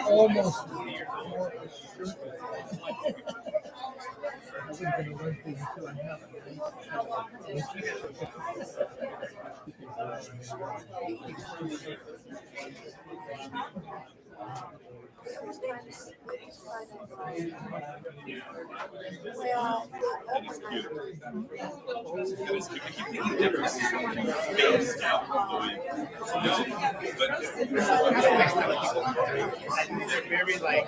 Almost. Very like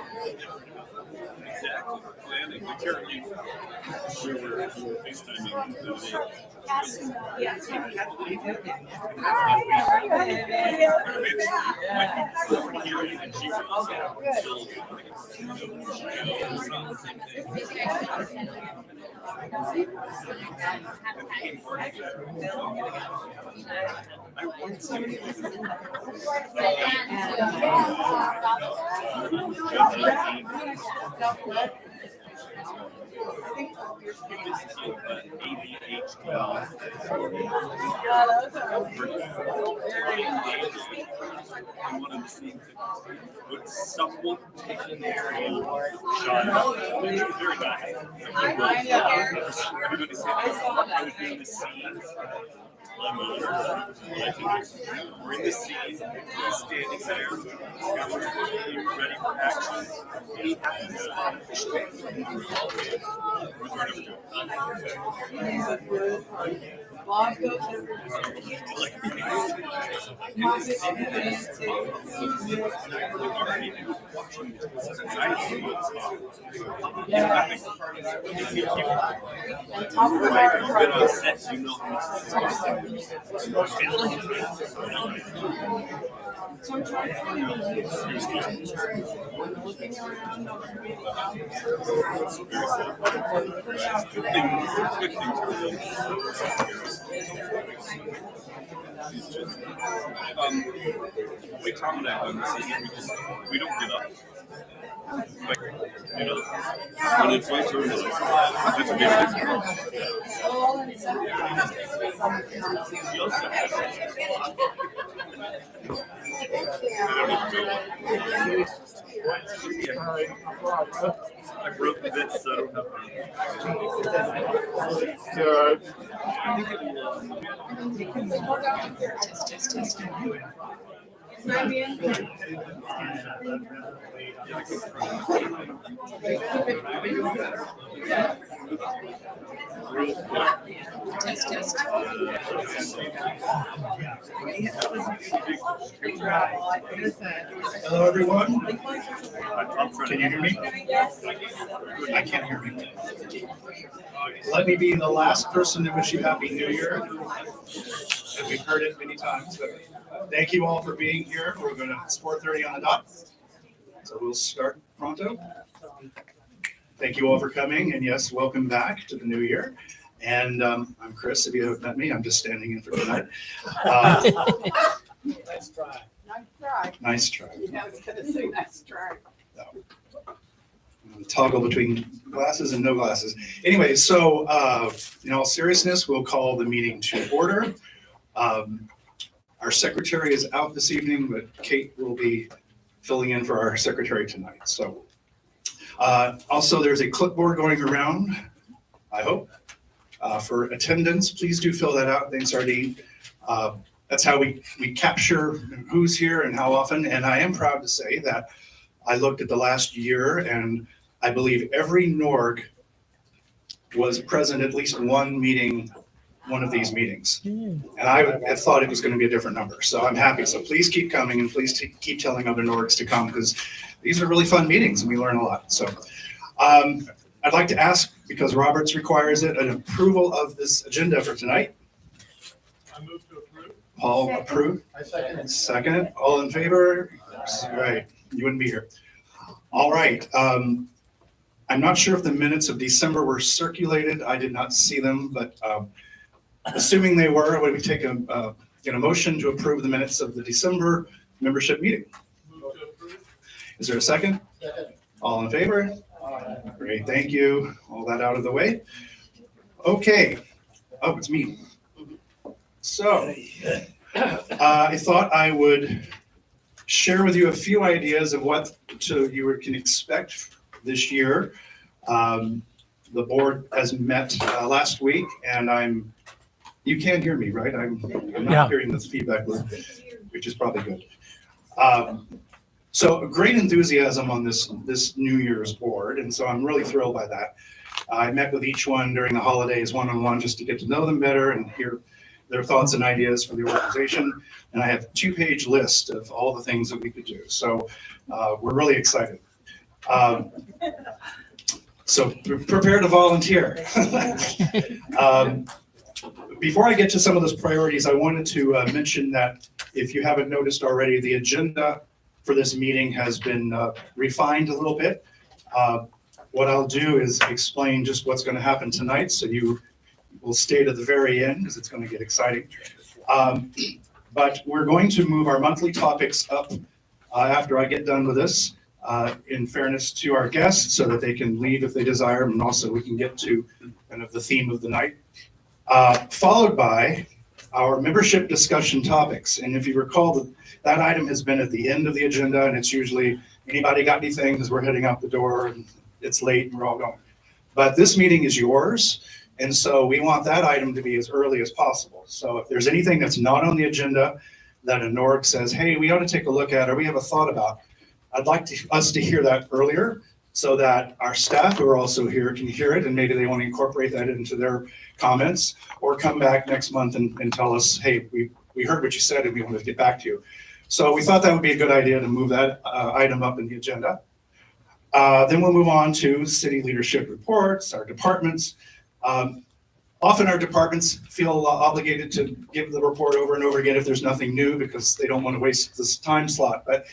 planning. We were FaceTiming the other day. Would someone take an aerial shot? Very nice. Everybody said I was in the scene. We're in the scene, standing there, ready for action. He happens So I'm trying to find we Tom and I have done this is we don't give up. Like, you know, when it's my turn, it's a big I broke this, so I don't Hello, everyone. Can you hear me? I can't hear me. Let me be the last person to wish you Happy New Year. And we've heard it many times, but thank you all for being here. We're going to, it's 4:30 on the dot, so we'll start pronto. Thank you all for coming, and yes, welcome back to the new year. And I'm Chris. If you haven't met me, I'm just standing in for tonight. Nice try. Nice try. Nice try. I was going to say nice try. Toggle between glasses and no glasses. Anyway, so in all seriousness, we'll call the meeting to order. Our secretary is out this evening, but Kate will be filling in for our secretary tonight. So also there's a clipboard going around, I hope, for attendance. Please do fill that out. Thanks, Ardeen. That's how we capture who's here and how often. And I am proud to say that I looked at the last year, and I believe every NORG was present at least one of these meetings. And I thought it was going to be a different number. So I'm happy. So please keep coming, and please keep telling other NORGs to come, because these are really fun meetings and we learn a lot. So I'd like to ask, because Roberts requires it, an approval of this agenda for tonight. I move to approve. Paul, approve. I second it. Second it. All in favor? Right. You wouldn't be here. All right. I'm not sure if the minutes of December were circulated. I did not see them, but Assuming they were, would we take get a motion to approve the minutes of the December membership meeting? Is there a second? Second. All in favor? Great, thank you. All that out of the way. Okay. Oh, it's me. So, I thought I would share with you a few ideas of what you can expect this year. The board has met last week, and you can't hear me, right? I'm not hearing this feedback loop, which is probably good. So great enthusiasm on this New Year's board, and so I'm really thrilled by that. I met with each one during the holidays one-on-one just to get to know them better and hear their thoughts and ideas for the organization. And I have a 2-page list of all the things that we could do. So we're really excited. So prepare to volunteer. Before I get to some of those priorities, I wanted to mention that if you haven't noticed already, the agenda for this meeting has been refined a little bit. What I'll do is explain just what's going to happen tonight, so you will stay to the very end because it's going to get exciting. But we're going to move our monthly topics up after I get done with this, in fairness to our guests, so that they can leave if they desire, and also we can get to kind of the theme of the night, followed by our membership discussion topics. And if you recall, that item has been at the end of the agenda, and it's usually, anybody got anything, because we're heading out the door and it's late and we're all going. But this meeting is yours, and so we want that item to be as early as possible. So if there's anything that's not on the agenda that a NORG says, hey, we ought to take a look at, or we have a thought about, I'd like us to hear that earlier, so that our staff who are also here can hear it, and maybe they want to incorporate that into their comments, or come back next month and tell us, hey, we heard what you said and we want to get back to you. So we thought that would be a good idea to move that item up in the agenda. Then we'll move on to city leadership reports, our departments. Often our departments feel obligated to give the report over and over again if there's nothing new, because they don't want to waste this time slot. But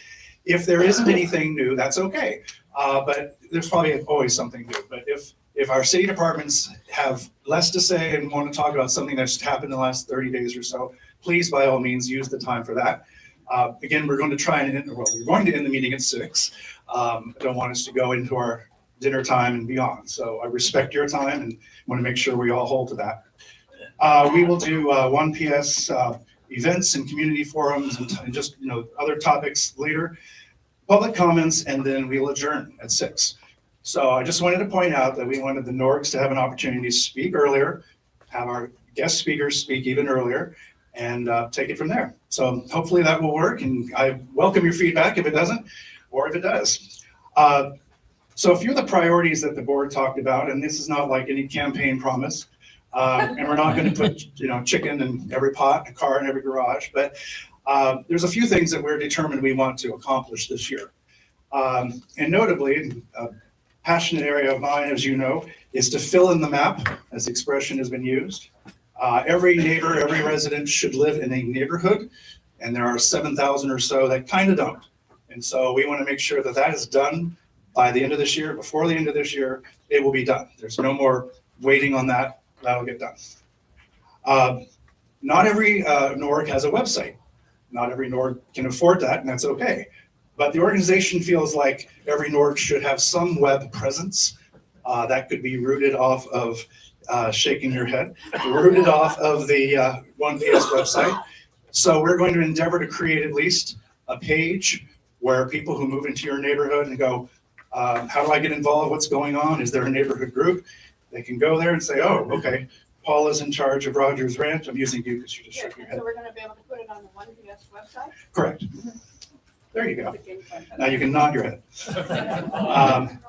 if there isn't anything new, that's okay. But there's probably always something new. But if our city departments have less to say and want to talk about something that's just happened in the last 30 days or so, please, by all means, use the time for that. Again, we're going to try and we're going to end the meeting at 6. I don't want us to go into our dinner time and beyond. So I respect your time and want to make sure we all hold to that. We will do 1 PS events and community forums and just other topics later, public comments, and then we'll adjourn at 6. So I just wanted to point out that we wanted the NORGs to have an opportunity to speak earlier, have our guest speakers speak even earlier, and take it from there. So hopefully that will work, and I welcome your feedback if it doesn't, or if it does. So a few of the priorities that the board talked about, and this is not like any campaign promise, and we're not going to put chicken in every pot, a car in every garage, but there's a few things that we're determined we want to accomplish this year. And notably, a passionate area of mine, as you know, is to fill in the map, as the expression has been used. Every neighbor, every resident should live in a neighborhood, and there are 7,000 or so that kind of don't. And so we want to make sure that that is done by the end of this year. Before the end of this year, it will be done. There's no more waiting on that. That'll get done. Not every NORG has a website. Not every NORG can afford that, and that's okay. But the organization feels like every NORG should have some web presence that could be rooted off of shaking your head, rooted off of the 1PS website. So we're going to endeavor to create at least a page where people who move into your neighborhood and go, how do I get involved? What's going on? Is there a neighborhood group? They can go there and say, oh, okay, Paul is in charge of Rogers Ranch. I'm using you because you just shook your head. So we're going to be able to put it on the 1PS website? Correct. There you go. Now you can nod your head.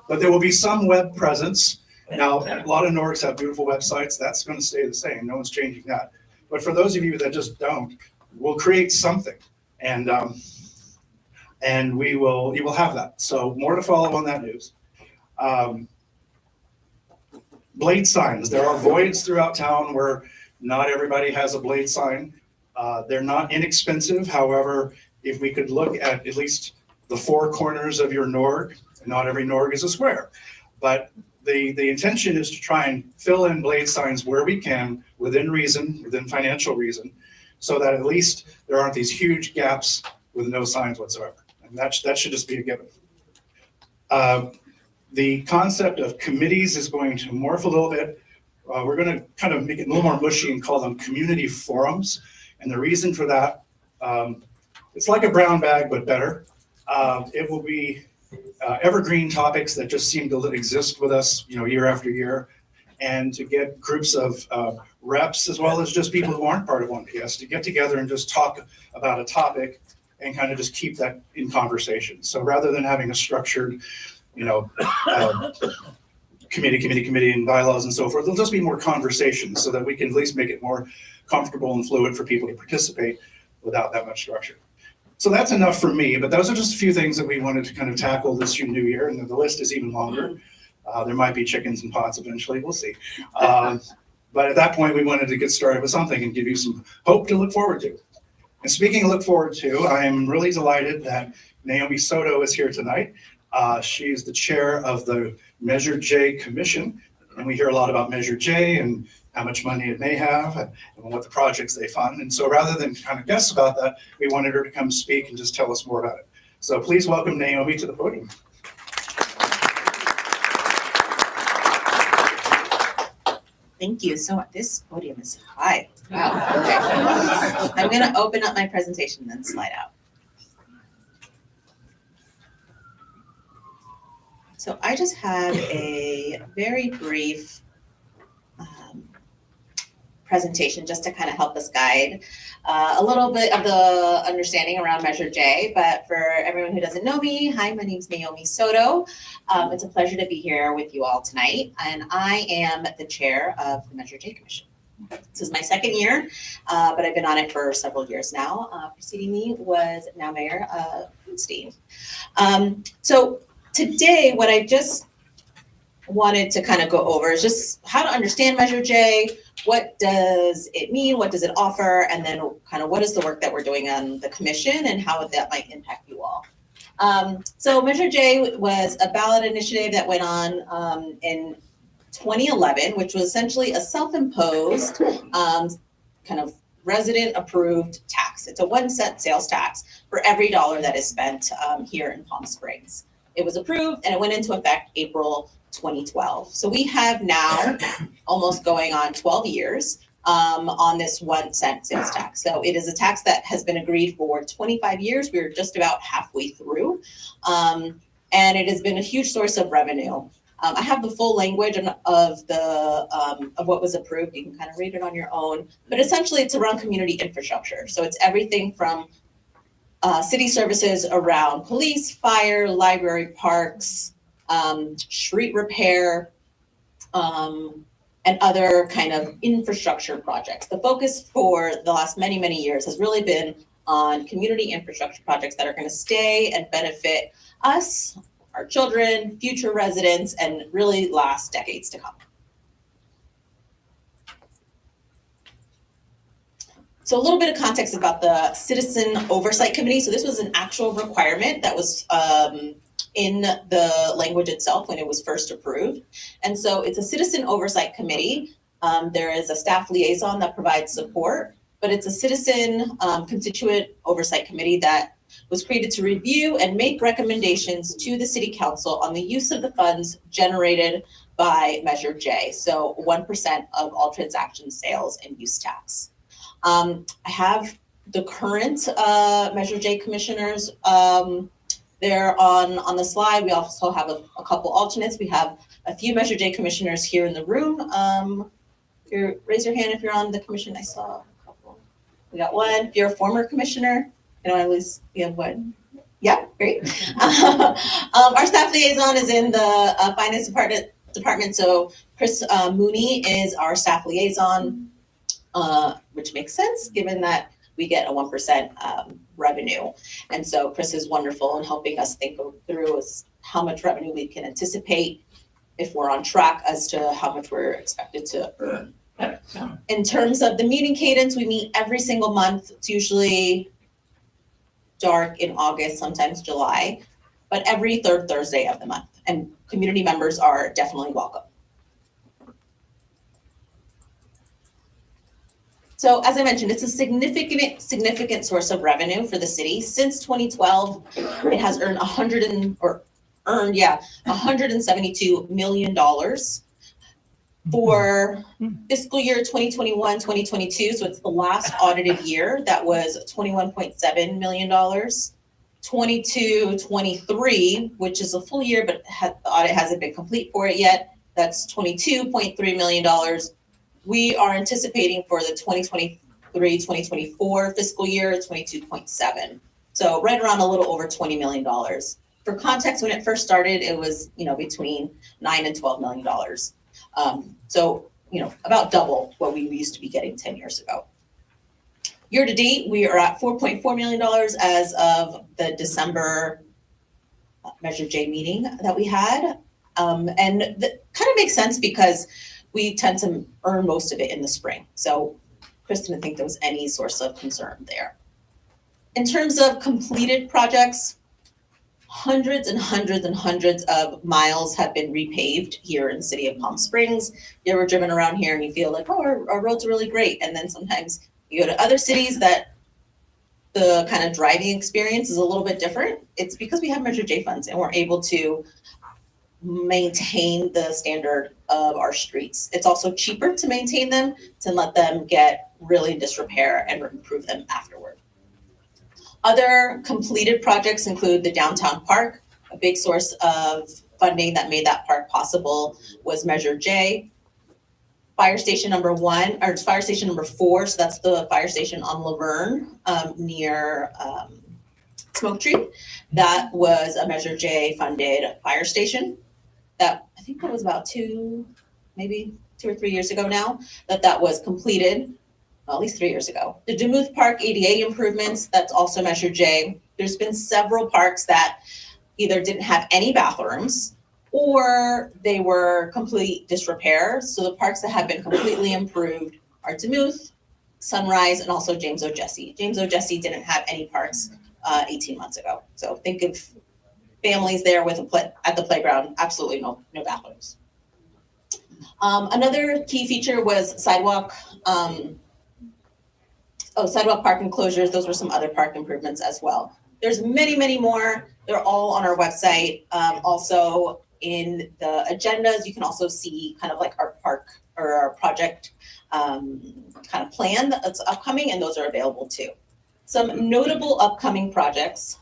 But there will be some web presence. Now, a lot of NORGs have beautiful websites. That's going to stay the same. No one's changing that. But for those of you that just don't, we'll create something, and you will have that. So more to follow on that news. Blade signs. There are voids throughout town where not everybody has a blade sign. They're not inexpensive. However, if we could look at least the 4 corners of your NORG, not every NORG is a square, but the intention is to try and fill in blade signs where we can within reason, within financial reason, so that at least there aren't these huge gaps with no signs whatsoever. And that should just be a given. The concept of committees is going to morph a little bit. We're going to kind of make it a little more mushy and call them community forums. And the reason for that, it's like a brown bag, but better. It will be evergreen topics that just seem to exist with us, year after year. And to get groups of reps, as well as just people who aren't part of 1PS, to get together and just talk about a topic and kind of just keep that in conversation. So rather than having a structured, committee and bylaws and so forth, there'll just be more conversations so that we can at least make it more comfortable and fluid for people to participate without that much structure. So that's enough for me, but those are just a few things that we wanted to kind of tackle this new year, and the list is even longer. There might be chickens and pots eventually, we'll see. But at that point, we wanted to get started with something and give you some hope to look forward to. And speaking of look forward to, I am really delighted that Naomi Soto is here tonight. She's the chair of the Measure J Commission, and we hear a lot about Measure J and how much money it may have and what the projects they fund. And so rather than kind of guess about that, we wanted her to come speak and just tell us more about it. So please welcome Naomi to the podium. Thank you so much. This podium is high. Wow. Okay. I'm going to open up my presentation and then slide out. So I just had a very brief presentation just to kind of help us guide a little bit of the understanding around Measure J. But for everyone who doesn't know me, hi, my name is Naomi Soto. It's a pleasure to be here with you all tonight. And I am the chair of the Measure J Commission. This is my second year, but I've been on it for several years now. Preceding me was now Mayor Greenstein. So today, what I just wanted to kind of go over is just how to understand Measure J, what does it mean, what does it offer, and then kind of what is the work that we're doing on the commission and how that might impact you all. So Measure J was a ballot initiative that went on in 2011, which was essentially a self-imposed kind of resident-approved tax. It's a 1-cent sales tax for every dollar that is spent here in Palm Springs. It was approved and it went into effect April 2012. So we have now almost going on 12 years on this 1-cent sales tax. So it is a tax that has been agreed for 25 years. We're just about halfway through. And it has been a huge source of revenue. I have the full language of what was approved. You can kind of read it on your own. But essentially, it's around community infrastructure. So it's everything from city services around police, fire, library, parks, street repair, and other kind of infrastructure projects. The focus for the last many, many years has really been on community infrastructure projects that are going to stay and benefit us, our children, future residents, and really last decades to come. So a little bit of context about the Citizen Oversight Committee. So this was an actual requirement that was in the language itself when it was first approved. And so it's a Citizen Oversight Committee. There is a staff liaison that provides support, but it's a citizen constituent oversight committee that was created to review and make recommendations to the City Council on the use of the funds generated by Measure J. So 1% of all transaction sales and use tax. I have the current Measure J commissioners there on the slide. We also have a couple alternates. We have a few Measure J commissioners here in the room. Raise your hand if you're on the commission. I saw a couple. We got one. If you're a former commissioner, at least we have one. Yeah, great. Our staff liaison is in the finance department. So Chris Mooney is our staff liaison, which makes sense given that we get a 1% revenue. And so Chris is wonderful in helping us think through how much revenue we can anticipate if we're on track as to how much we're expected to earn. In terms of the meeting cadence, we meet every single month. It's usually dark in August, sometimes July, but every third Thursday of the month. And community members are definitely welcome. So as I mentioned, it's a significant source of revenue for the city. Since 2012, it has earned $172 million. For fiscal year 2021, 2022, so it's the last audited year, that was $21.7 million. 22, 23, which is a full year, but the audit hasn't been complete for it yet, that's $22.3 million. We are anticipating for the 2023, 2024 fiscal year, 22.7. So right around a little over $20 million. For context, when it first started, it was, between $9 and $12 million. So, about double what we used to be getting 10 years ago. Year to date, we are at $4.4 million as of the December Measure J meeting that we had. And that kind of makes sense because we tend to earn most of it in the spring. So Chris didn't think there was any source of concern there. In terms of completed projects, hundreds and hundreds and hundreds of miles have been repaved here in the city of Palm Springs. You ever driven around here and you feel like, oh, our roads are really great. And then sometimes you go to other cities that the kind of driving experience is a little bit different. It's because we have Measure J funds and we're able to maintain the standard of our streets. It's also cheaper to maintain them to let them get really in disrepair and improve them afterward. Other completed projects include the downtown park. A big source of funding that made that park possible was Measure J. Fire station number 4, so that's the fire station on Laverne near Smoke Tree. That was a Measure J funded fire station. That I think that was about maybe 2 or 3 years ago now, that was completed. Well, at least 3 years ago. The Demuth Park ADA improvements, that's also Measure J. There's been several parks that either didn't have any bathrooms or they were complete disrepair. So the parks that have been completely improved are Demuth, Sunrise, and also James O. Jesse. James O. Jesse didn't have any parks 18 months ago. So think of families there with at the playground, absolutely no bathrooms. Another key feature was sidewalk park enclosures. Those were some other park improvements as well. There's many, many more. They're all on our website. Also in the agendas, you can also see kind of like our park or our project kind of plan that's upcoming, and those are available too. Some notable upcoming projects.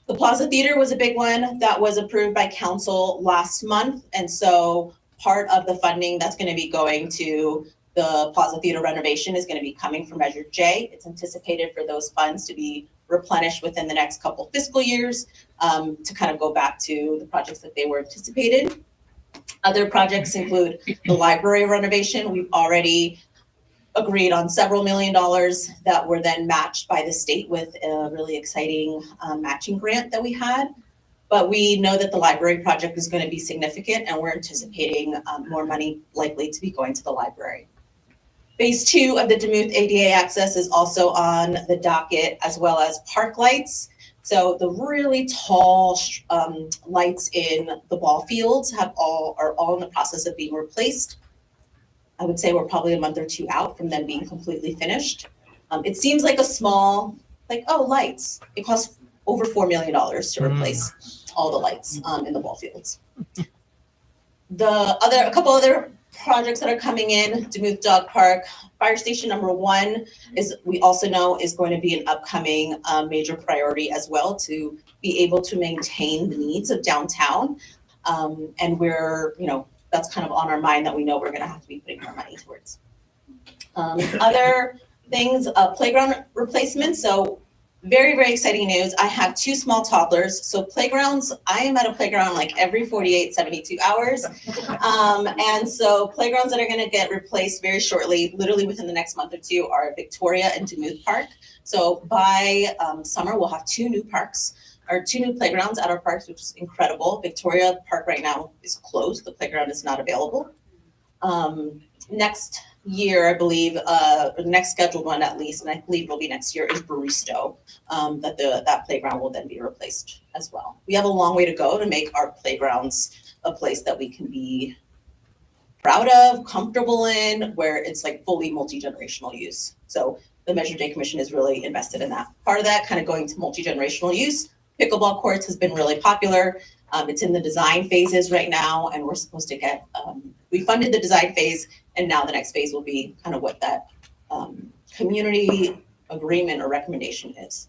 The Plaza Theater was a big one that was approved by council last month. And so part of the funding that's going to be going to the Plaza Theater renovation is going to be coming from Measure J. It's anticipated for those funds to be replenished within the next couple fiscal years to kind of go back to the projects that they were anticipated. Other projects include the library renovation. We've already agreed on several $1 million that were then matched by the state with a really exciting matching grant that we had. But we know that the library project is going to be significant, and we're anticipating more money likely to be going to the library. Phase 2 of the Demuth ADA access is also on the docket, as well as park lights. So the really tall lights in the ball fields are all in the process of being replaced. I would say we're probably a month or two out from them being completely finished. It seems like a small, lights. It costs over $4 million to replace all the lights in the ball fields. A couple other projects that are coming in, Demuth Dog Park, Fire Station number 1 we also know is going to be an upcoming major priority as well to be able to maintain the needs of downtown. And we're, that's kind of on our mind that we know we're going to have to be putting more money towards. Other things, playground replacements. So very, very exciting news. I have 2 small toddlers. So playgrounds, I am at a playground like every 48, 72 hours. And so playgrounds that are going to get replaced very shortly, literally within the next month or 2, are Victoria and Demuth Park. So by summer, we'll have 2 new parks, or 2 new playgrounds at our parks, which is incredible. Victoria Park right now is closed. The playground is not available. Next year, I believe, the next scheduled one at least, and I believe it'll be next year, is Baristo, that playground will then be replaced as well. We have a long way to go to make our playgrounds a place that we can be proud of, comfortable in, where it's like fully multi-generational use. So the Measure J Commission is really invested in that. Part of that, kind of going to multi-generational use. Pickleball courts has been really popular. It's in the design phases right now, and we're supposed to get, we funded the design phase, and now the next phase will be kind of what that community agreement or recommendation is.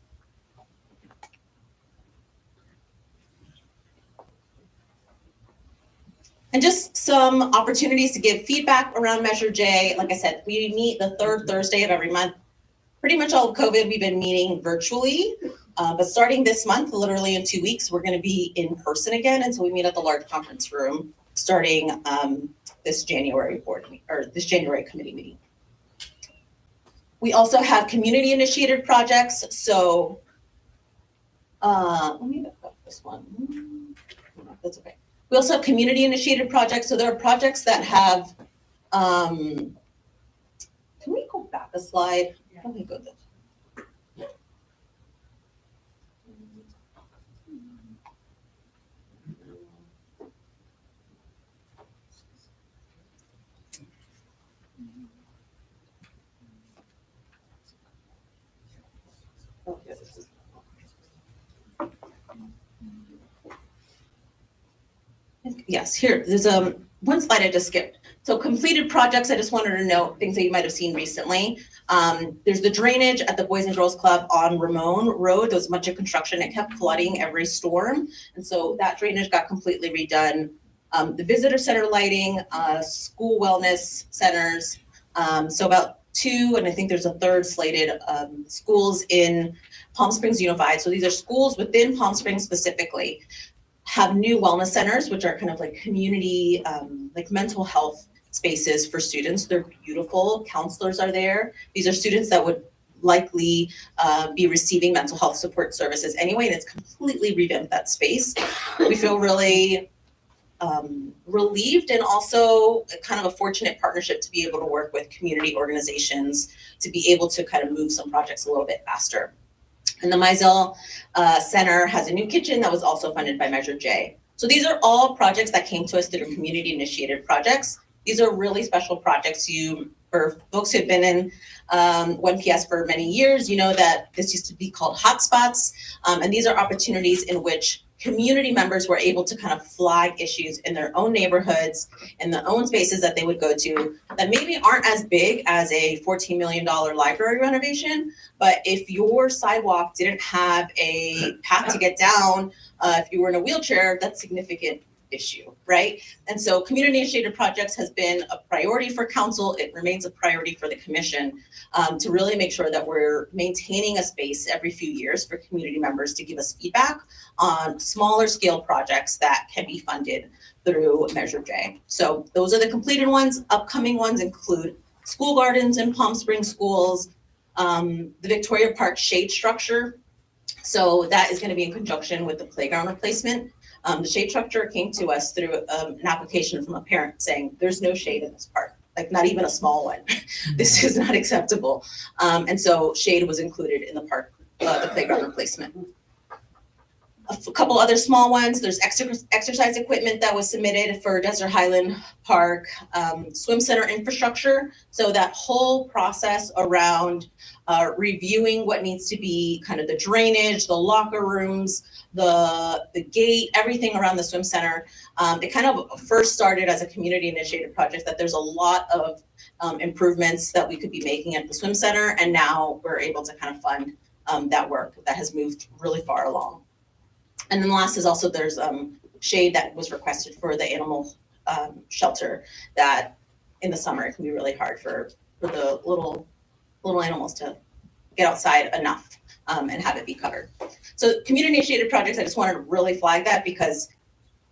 And just some opportunities to give feedback around Measure J. Like I said, we meet the third Thursday of every month. Pretty much all of COVID, we've been meeting virtually. But starting this month, literally in 2 weeks, we're going to be in person again. And so we meet at the large conference room starting this January this January committee meeting. We also have community initiated projects. So let me look up this one. That's okay. We also have community initiated projects. So there are projects that have, can we go back a slide? Let me go this. Oh, yeah, this is- Yes, here, there's one slide I just skipped. So completed projects, I just wanted to note things that you might have seen recently. There's the drainage at the Boys and Girls Club on Ramon Road. There was much of construction. It kept flooding every storm. And so that drainage got completely redone. The visitor center lighting, school wellness centers. So about 2, and I think there's a third slated, schools in Palm Springs Unified. So these are schools within Palm Springs specifically, have new wellness centers, which are kind of like community, like mental health spaces for students. They're beautiful. Counselors are there. These are students that would likely be receiving mental health support services anyway, and it's completely revamped that space. We feel really relieved and also kind of a fortunate partnership to be able to work with community organizations to be able to kind of move some projects a little bit faster. And the Mizell Center has a new kitchen that was also funded by Measure J. So these are all projects that came to us through community initiated projects. These are really special projects. For folks who've been in 1PS for many years, you know that this used to be called hotspots. And these are opportunities in which community members were able to kind of flag issues in their own neighborhoods, in their own spaces that they would go to that maybe aren't as big as a $14 million library renovation. But if your sidewalk didn't have a path to get down, if you were in a wheelchair, that's significant issue, right? And so community initiated projects has been a priority for council. It remains a priority for the commission to really make sure that we're maintaining a space every few years for community members to give us feedback on smaller scale projects that can be funded through Measure J. So those are the completed ones. Upcoming ones include school gardens in Palm Springs schools, the Victoria Park shade structure. So that is going to be in conjunction with the playground replacement. The shade structure came to us through an application from a parent saying there's no shade in this park, like not even a small one. This is not acceptable. And so shade was included in the park, the playground replacement. A couple other small ones. There's exercise equipment that was submitted for Desert Highland Park, swim center infrastructure. So that whole process around reviewing what needs to be kind of the drainage, the locker rooms, the gate, everything around the swim center. It kind of first started as a community initiated project that there's a lot of improvements that we could be making at the swim center. And now we're able to kind of fund that work that has moved really far along. And then last is also there's shade that was requested for the animal shelter that in the summer it can be really hard for the little animals to get outside enough and have it be covered. So community initiated projects, I just wanted to really flag that because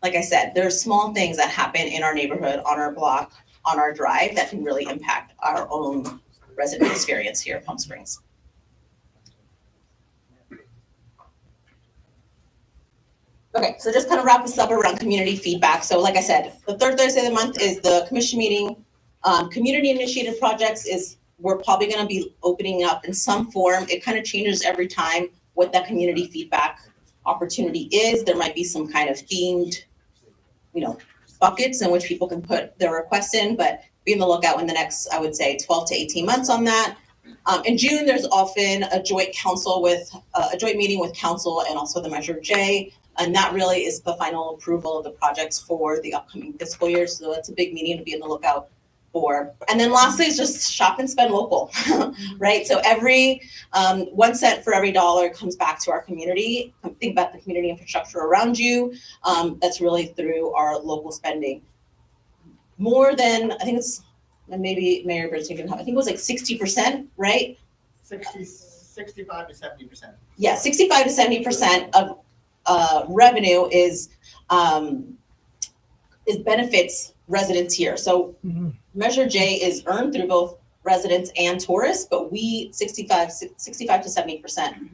like I said, there's small things that happen in our neighborhood, on our block, on our drive that can really impact our own resident experience here at Palm Springs. Okay, so just kind of wrap this up around community feedback. So like I said, the third Thursday of the month is the commission meeting. Community initiated projects is we're probably going to be opening up in some form. It kind of changes every time what that community feedback opportunity is. There might be some kind of themed, buckets in which people can put their requests in, but be on the lookout in the next, I would say, 12 to 18 months on that. In June, there's often a joint meeting with council and also the Measure J, and that really is the final approval of the projects for the upcoming fiscal year. So that's a big meeting to be on the lookout for. And then lastly is just shop and spend local, right? So every 1 cent for every dollar comes back to our community. Think about the community infrastructure around you. That's really through our local spending. More than, I think it's, and maybe Mayor Bernstein can help, I think it was like 60%, right? 65 to 70%. Yeah, 65 to 70% of revenue is benefits residents here. So Measure J is earned through both residents and tourists, but we 65 to 70%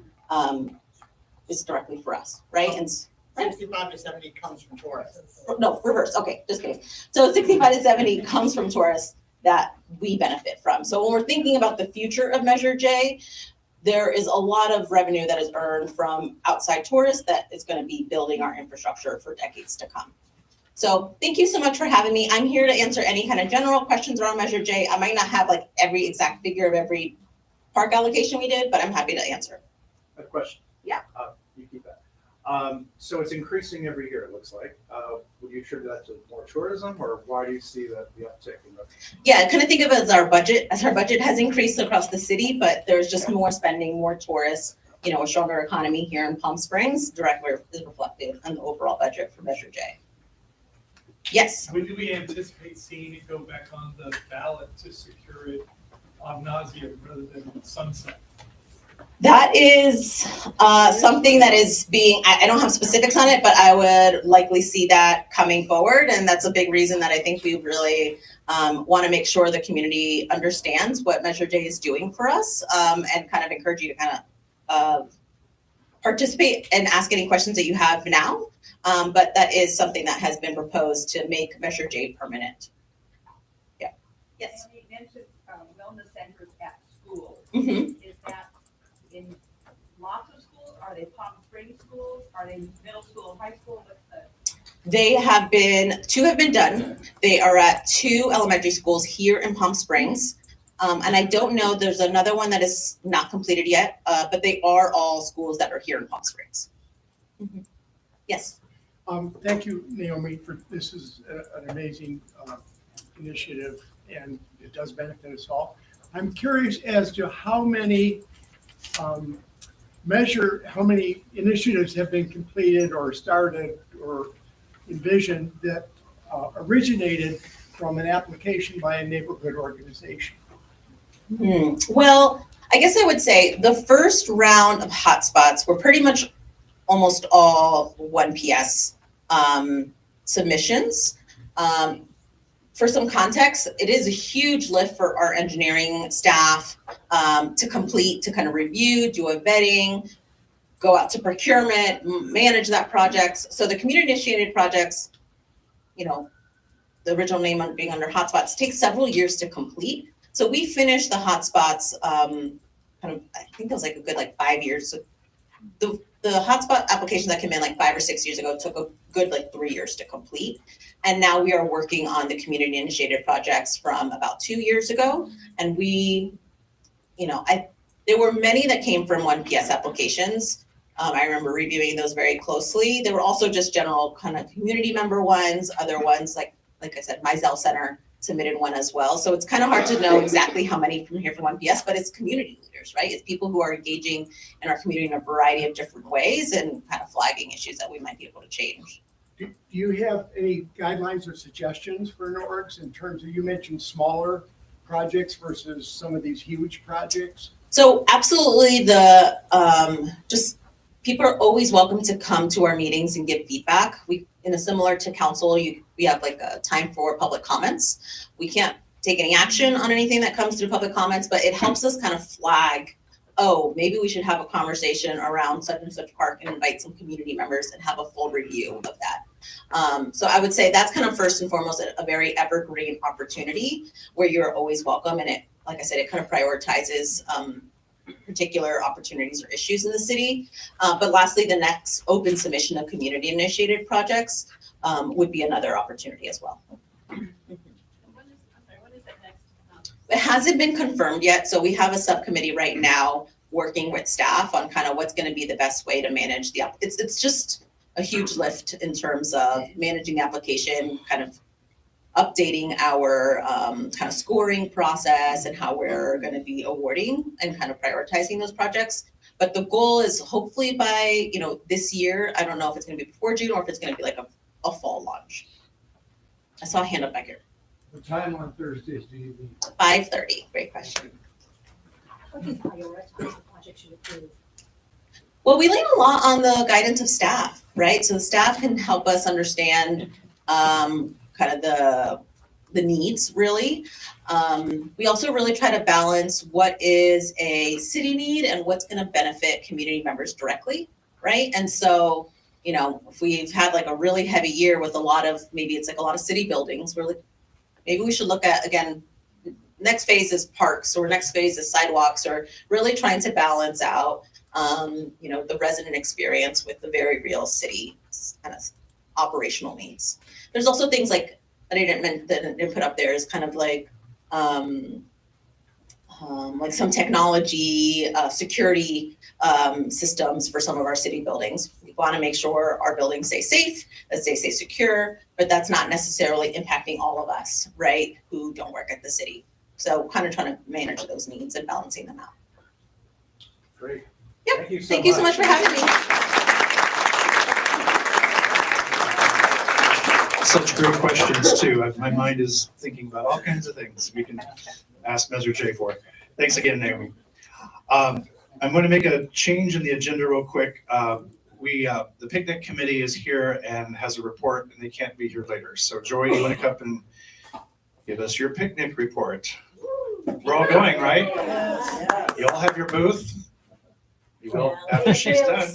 is directly for us, right? And 65 to 70 comes from tourists. no, reverse. Okay, just kidding. So 65 to 70 comes from tourists that we benefit from. So when we're thinking about the future of Measure J, there is a lot of revenue that is earned from outside tourists that is going to be building our infrastructure for decades to come. So thank you so much for having me. I'm here to answer any kind of general questions around Measure J. I might not have like every exact figure of every park allocation we did, but I'm happy to answer. A question. Yeah. You keep that. So it's increasing every year, it looks like. Would you attribute that to more tourism, or why do you see the uptick in the? Yeah, kind of think of it as our budget has increased across the city, but there's just more spending, more tourists, a stronger economy here in Palm Springs directly is reflected on the overall budget for Measure J. Yes. When do we anticipate seeing it go back on the ballot to secure it ad nauseam rather than sunset? That is something that is I don't have specifics on it, but I would likely see that coming forward. And that's a big reason that I think we really want to make sure the community understands what Measure J is doing for us, and kind of encourage you to kind of participate and ask any questions that you have now. But that is something that has been proposed to make Measure J permanent. Yeah. Yes. You mentioned wellness centers at schools. Mm-hmm. Is that in lots of schools? Are they Palm Springs schools? Are they middle school, high school? What's the? Two have been done. They are at 2 elementary schools here in Palm Springs. And I don't know, there's another one that is not completed yet, but they are all schools that are here in Palm Springs. Mm-hmm. Yes. Thank you, Naomi, for this is an amazing initiative, and it does benefit us all. I'm curious as to how many initiatives have been completed or started or envisioned that originated from an application by a neighborhood organization. Well, I guess I would say the first round of hotspots were pretty much almost all 1PS submissions. For some context, it is a huge lift for our engineering staff to complete, to kind of review, do a vetting, go out to procurement, manage that project. So the community initiated projects, the original name being under hotspots, takes several years to complete. So we finished the hotspots, I think it was like a good 5 years. So the hotspot application that came in 5 or 6 years ago took a good 3 years to complete. And now we are working on the community initiated projects from about 2 years ago. And there were many that came from 1PS applications. I remember reviewing those very closely. There were also just general kind of community member ones, other ones like I said, Mizell Center submitted one as well. So it's kind of hard to know exactly how many from here from 1PS, but it's community leaders, right? It's people who are engaging in our community in a variety of different ways and kind of flagging issues that we might be able to change. Do you have any guidelines or suggestions for NORGs in terms of, you mentioned smaller projects versus some of these huge projects? So absolutely, just people are always welcome to come to our meetings and give feedback. Similar to council, we have a time for public comments. We can't take any action on anything that comes through public comments, but it helps us kind of flag, maybe we should have a conversation around such and such park and invite some community members and have a full review of that. So I would say that's kind of first and foremost a very evergreen opportunity where you're always welcome. And it, like I said, it kind of prioritizes particular opportunities or issues in the city. But lastly, the next open submission of community initiated projects would be another opportunity as well. When is that next? It hasn't been confirmed yet, so we have a subcommittee right now working with staff on kind of what's going to be the best way to manage it's just a huge lift in terms of managing the application, kind of updating our kind of scoring process and how we're going to be awarding and kind of prioritizing those projects. But the goal is hopefully by, this year, I don't know if it's going to be before June or if it's going to be like a fall launch. I saw a hand up back here. What time on Thursdays do you meet? 5:30, great question. How do you prioritize the projects you approve? Well, we lean a lot on the guidance of staff, right? So the staff can help us understand kind of the needs, really. We also really try to balance what is a city need and what's going to benefit community members directly, right? And so, if we've had like a really heavy year with a lot of city buildings, maybe we should look at, again, next phase is parks or next phase is sidewalks, or really trying to balance out, the resident experience with the very real city kind of operational needs. There's also things like, that I didn't put up there, is kind of like some technology, security systems for some of our city buildings. We want to make sure our buildings stay safe, that they stay secure, but that's not necessarily impacting all of us, right, who don't work at the city. So kind of trying to manage those needs and balancing them out. Great. Yep. Thank you so much for having me. Such great questions too. My mind is thinking about all kinds of things we can ask Measure J for. Thanks again, Naomi. I'm going to make a change in the agenda real quick. The picnic committee is here and has a report, and they can't be here later. So Joy, you want to come up and give us your picnic report? We're all going, right? You all have your booth? You will after she's done.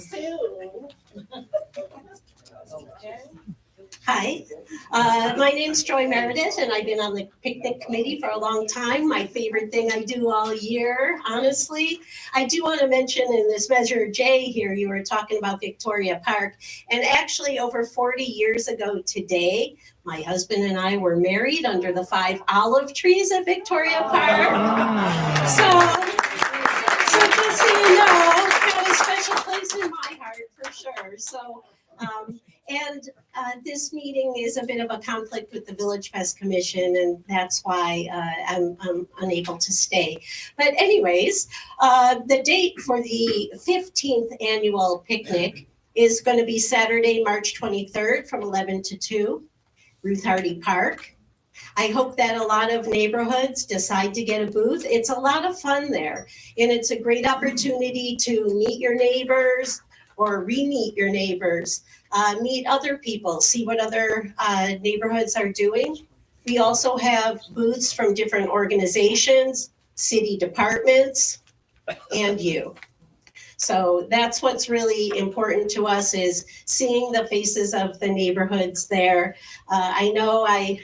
Hi, my name's Joy Meredith, and I've been on the picnic committee for a long time. My favorite thing I do all year, honestly. I do want to mention in this Measure J here, you were talking about Victoria Park, and actually over 40 years ago today, my husband and I were married under the 5 olive trees at Victoria Park. So just so you know, it's got a special place in my heart for sure. So, this meeting is a bit of a conflict with the Village Fest Commission, and that's why I'm unable to stay. But anyways, the date for the 15th annual picnic is going to be Saturday, March 23rd from 11 to 2, Ruth Hardy Park. I hope that a lot of neighborhoods decide to get a booth. It's a lot of fun there, and it's a great opportunity to meet your neighbors or re-meet your neighbors, meet other people, see what other neighborhoods are doing. We also have booths from different organizations, city departments, and you. So that's what's really important to us, is seeing the faces of the neighborhoods there. I know a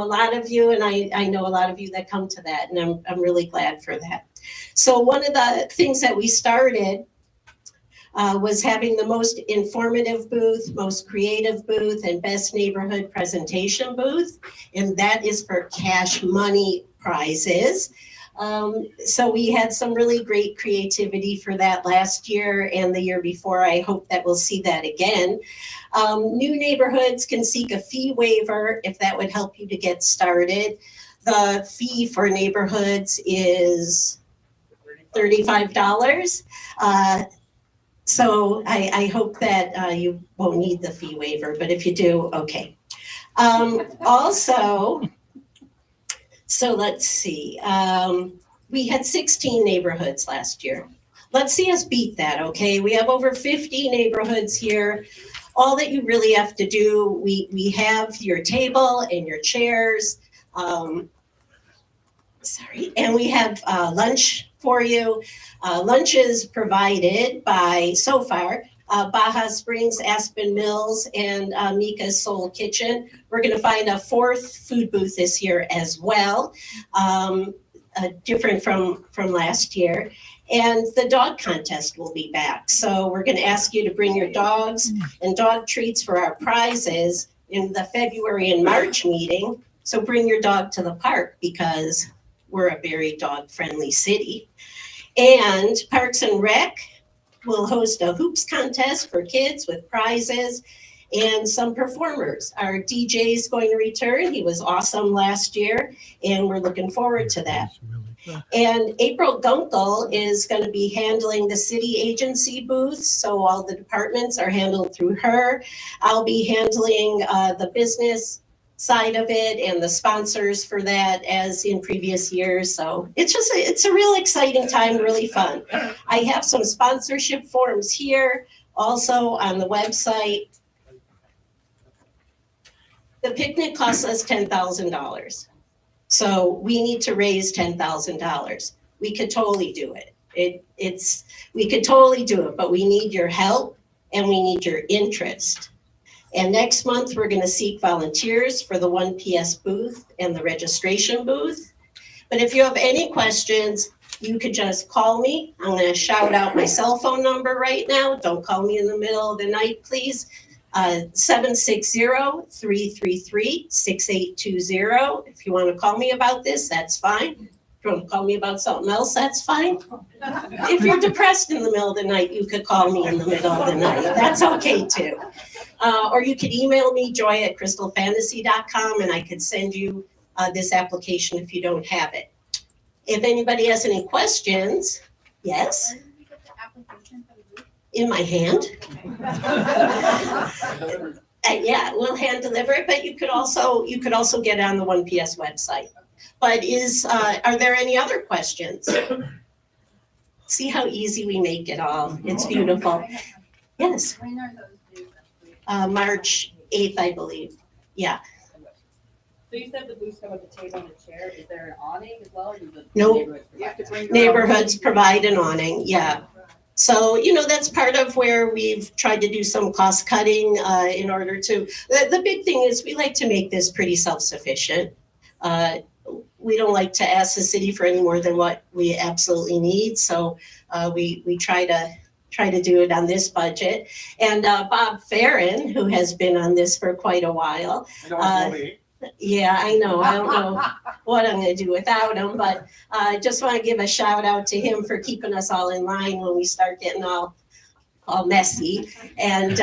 lot of you, and I know a lot of you that come to that, and I'm really glad for that. So one of the things that we started was having the most informative booth, most creative booth, and best neighborhood presentation booth, and that is for cash money prizes. So we had some really great creativity for that last year and the year before. I hope that we'll see that again. New neighborhoods can seek a fee waiver if that would help you to get started. The fee for neighborhoods is $35. So I hope that you won't need the fee waiver, but if you do, okay. Also, so let's see, we had 16 neighborhoods last year. Let's see us beat that, okay? We have over 50 neighborhoods here. All that you really have to do, we have your table and your chairs, and we have lunch for you. Lunch is provided by, so far, Baja Springs, Aspen Mills, and Mika's Soul Kitchen. We're going to find a 4th food booth this year as well, different from last year. And the dog contest will be back. So we're going to ask you to bring your dogs and dog treats for our prizes. in the February and March meeting. So bring your dog to the park because we're a very dog-friendly city. And Parks and Rec will host a hoops contest for kids with prizes and some performers. Our DJ is going to return. He was awesome last year, and we're looking forward to that. And April Gunkel is going to be handling the city agency booth, so all the departments are handled through her. I'll be handling the business side of it and the sponsors for that as in previous years. So it's a real exciting time, really fun. I have some sponsorship forms here, also on the website. The picnic costs us $10,000. So we need to raise $10,000. We could totally do it. We could totally do it, but we need your help and we need your interest. And next month, we're going to seek volunteers for the 1PS booth and the registration booth. But if you have any questions, you could just call me. I'm going to shout out my cell phone number right now. Don't call me in the middle of the night, please. 760-333-6820. If you want to call me about this, that's fine. If you want to call me about something else, that's fine. If you're depressed in the middle of the night, you could call me in the middle of the night. That's okay too. Or you could email me, joy@crystalfantasy.com, and I could send you this application if you don't have it. If anybody has any questions, yes? In my hand. Yeah, we'll hand deliver it, but you could also get it on the 1PS website. But are there any other questions? See how easy we make it all. It's beautiful. Yes. When are those due? March 8th, I believe. Yeah. So you said the booths come with a table and a chair. Is there an awning as well? Or does the Nope. neighborhood provide that? Neighborhoods provide an awning, yeah. So, that's part of where we've tried to do some cost cutting in order to, the big thing is we like to make this pretty self-sufficient. We don't like to ask the city for any more than what we absolutely need. So we try to do it on this budget. And Bob Farron, who has been on this for quite a while. Yeah, I know. I don't know what I'm going to do without him, but I just want to give a shout out to him for keeping us all in line when we start getting all messy. And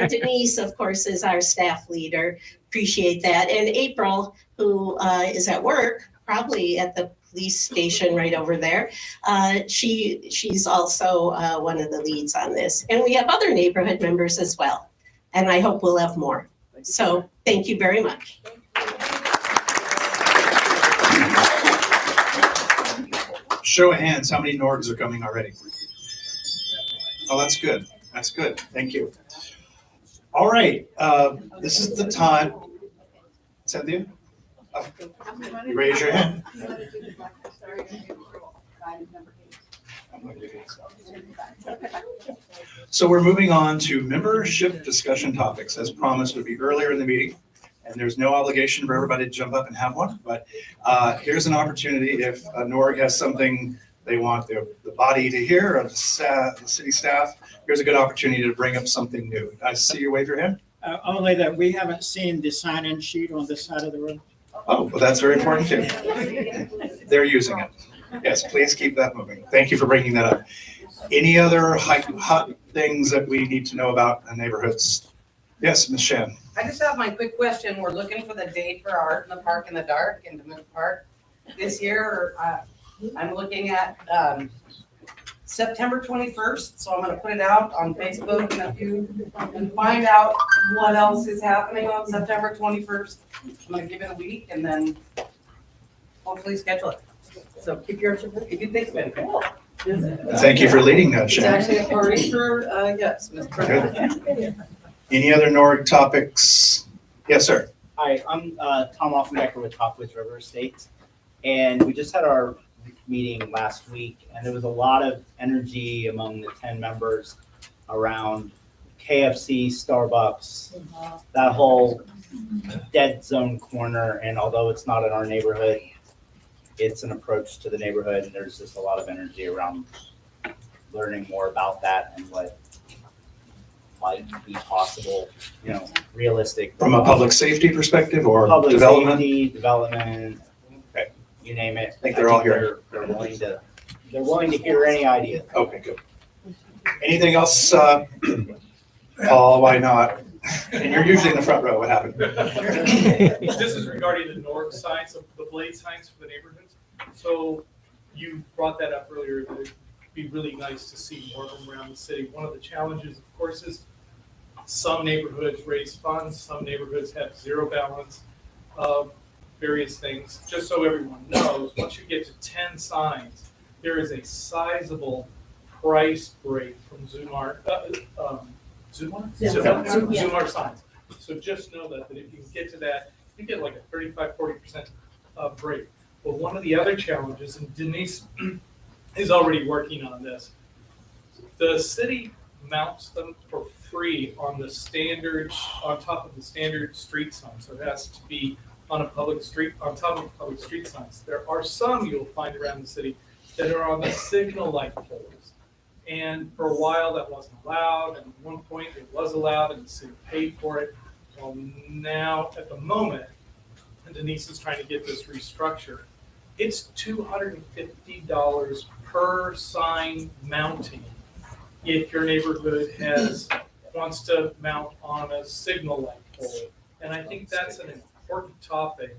Denise, of course, is our staff leader. Appreciate that. And April, who is at work, probably at the police station right over there. She's also one of the leads on this. And we have other neighborhood members as well. And I hope we'll have more. So thank you very much. Show of hands, how many Norgs are coming already? Oh, that's good. That's good. Thank you. All right, this is the time. Cynthia? Oh, you raise your hand. So we're moving on to membership discussion topics. As promised, would be earlier in the meeting. And there's no obligation for everybody to jump up and have one, but here's an opportunity if NORG has something they want the body to hear or the city staff, here's a good opportunity to bring up something new. I see you wave your hand. Only that we haven't seen the sign-in sheet on this side of the room. Oh, well, that's very important too. They're using it. Yes, please keep that moving. Thank you for bringing that up. Any other hot things that we need to know about in neighborhoods? Yes, Ms. Shan. I just have my quick question. We're looking for the date for Art in the Park in the Dark in DeMoon Park this year. I'm looking at September 21st, so I'm going to put it out on Facebook, and if you can find out what else is happening on September 21st, I'm going to give it a week and then hopefully schedule it. So keep your, if you think it's cool. Thank you for leading that, It's Shan. actually a party for, yes, Mr. Good. Any other NORG topics? Yes, sir. Hi, I'm Tom Offenbecker with Topwoods River Estates, and we just had our meeting last week, and there was a lot of energy among the 10 members around KFC, Starbucks, that whole dead zone corner, and although it's not in our neighborhood, it's an approach to the neighborhood, and there's just a lot of energy around learning more about that and what might be possible, realistic. From a public safety perspective or Public development? safety, development, Okay. you name it. I think they're all here. They're willing to hear any idea. Okay, good. Anything else, Paul, why not? And you're usually in the front row, what happened? This is regarding the NORC signs, the blade signs for the neighborhoods. So you brought that up earlier, that it'd be really nice to see more of them around the city. One of the challenges, of course, is some neighborhoods raise funds, some neighborhoods have zero balance of various things. Just so everyone knows, once you get to 10 signs, there is a sizable price break from Zumar, Zumar signs. So just know that if you can get to that, you get like a 35-40% break. But one of the other challenges, and Denise is already working on this, the city mounts them for free on the standard, on top of the standard street sign. So it has to be on a public street, on top of public street signs. There are some you'll find around the city that are on the signal light poles. And for a while that wasn't allowed, and at one point it was allowed and the city paid for it. Well, now at the moment, and Denise is trying to get this restructured, it's $250 per sign mounting if your neighborhood wants to mount on a signal light pole. And I think that's an important topic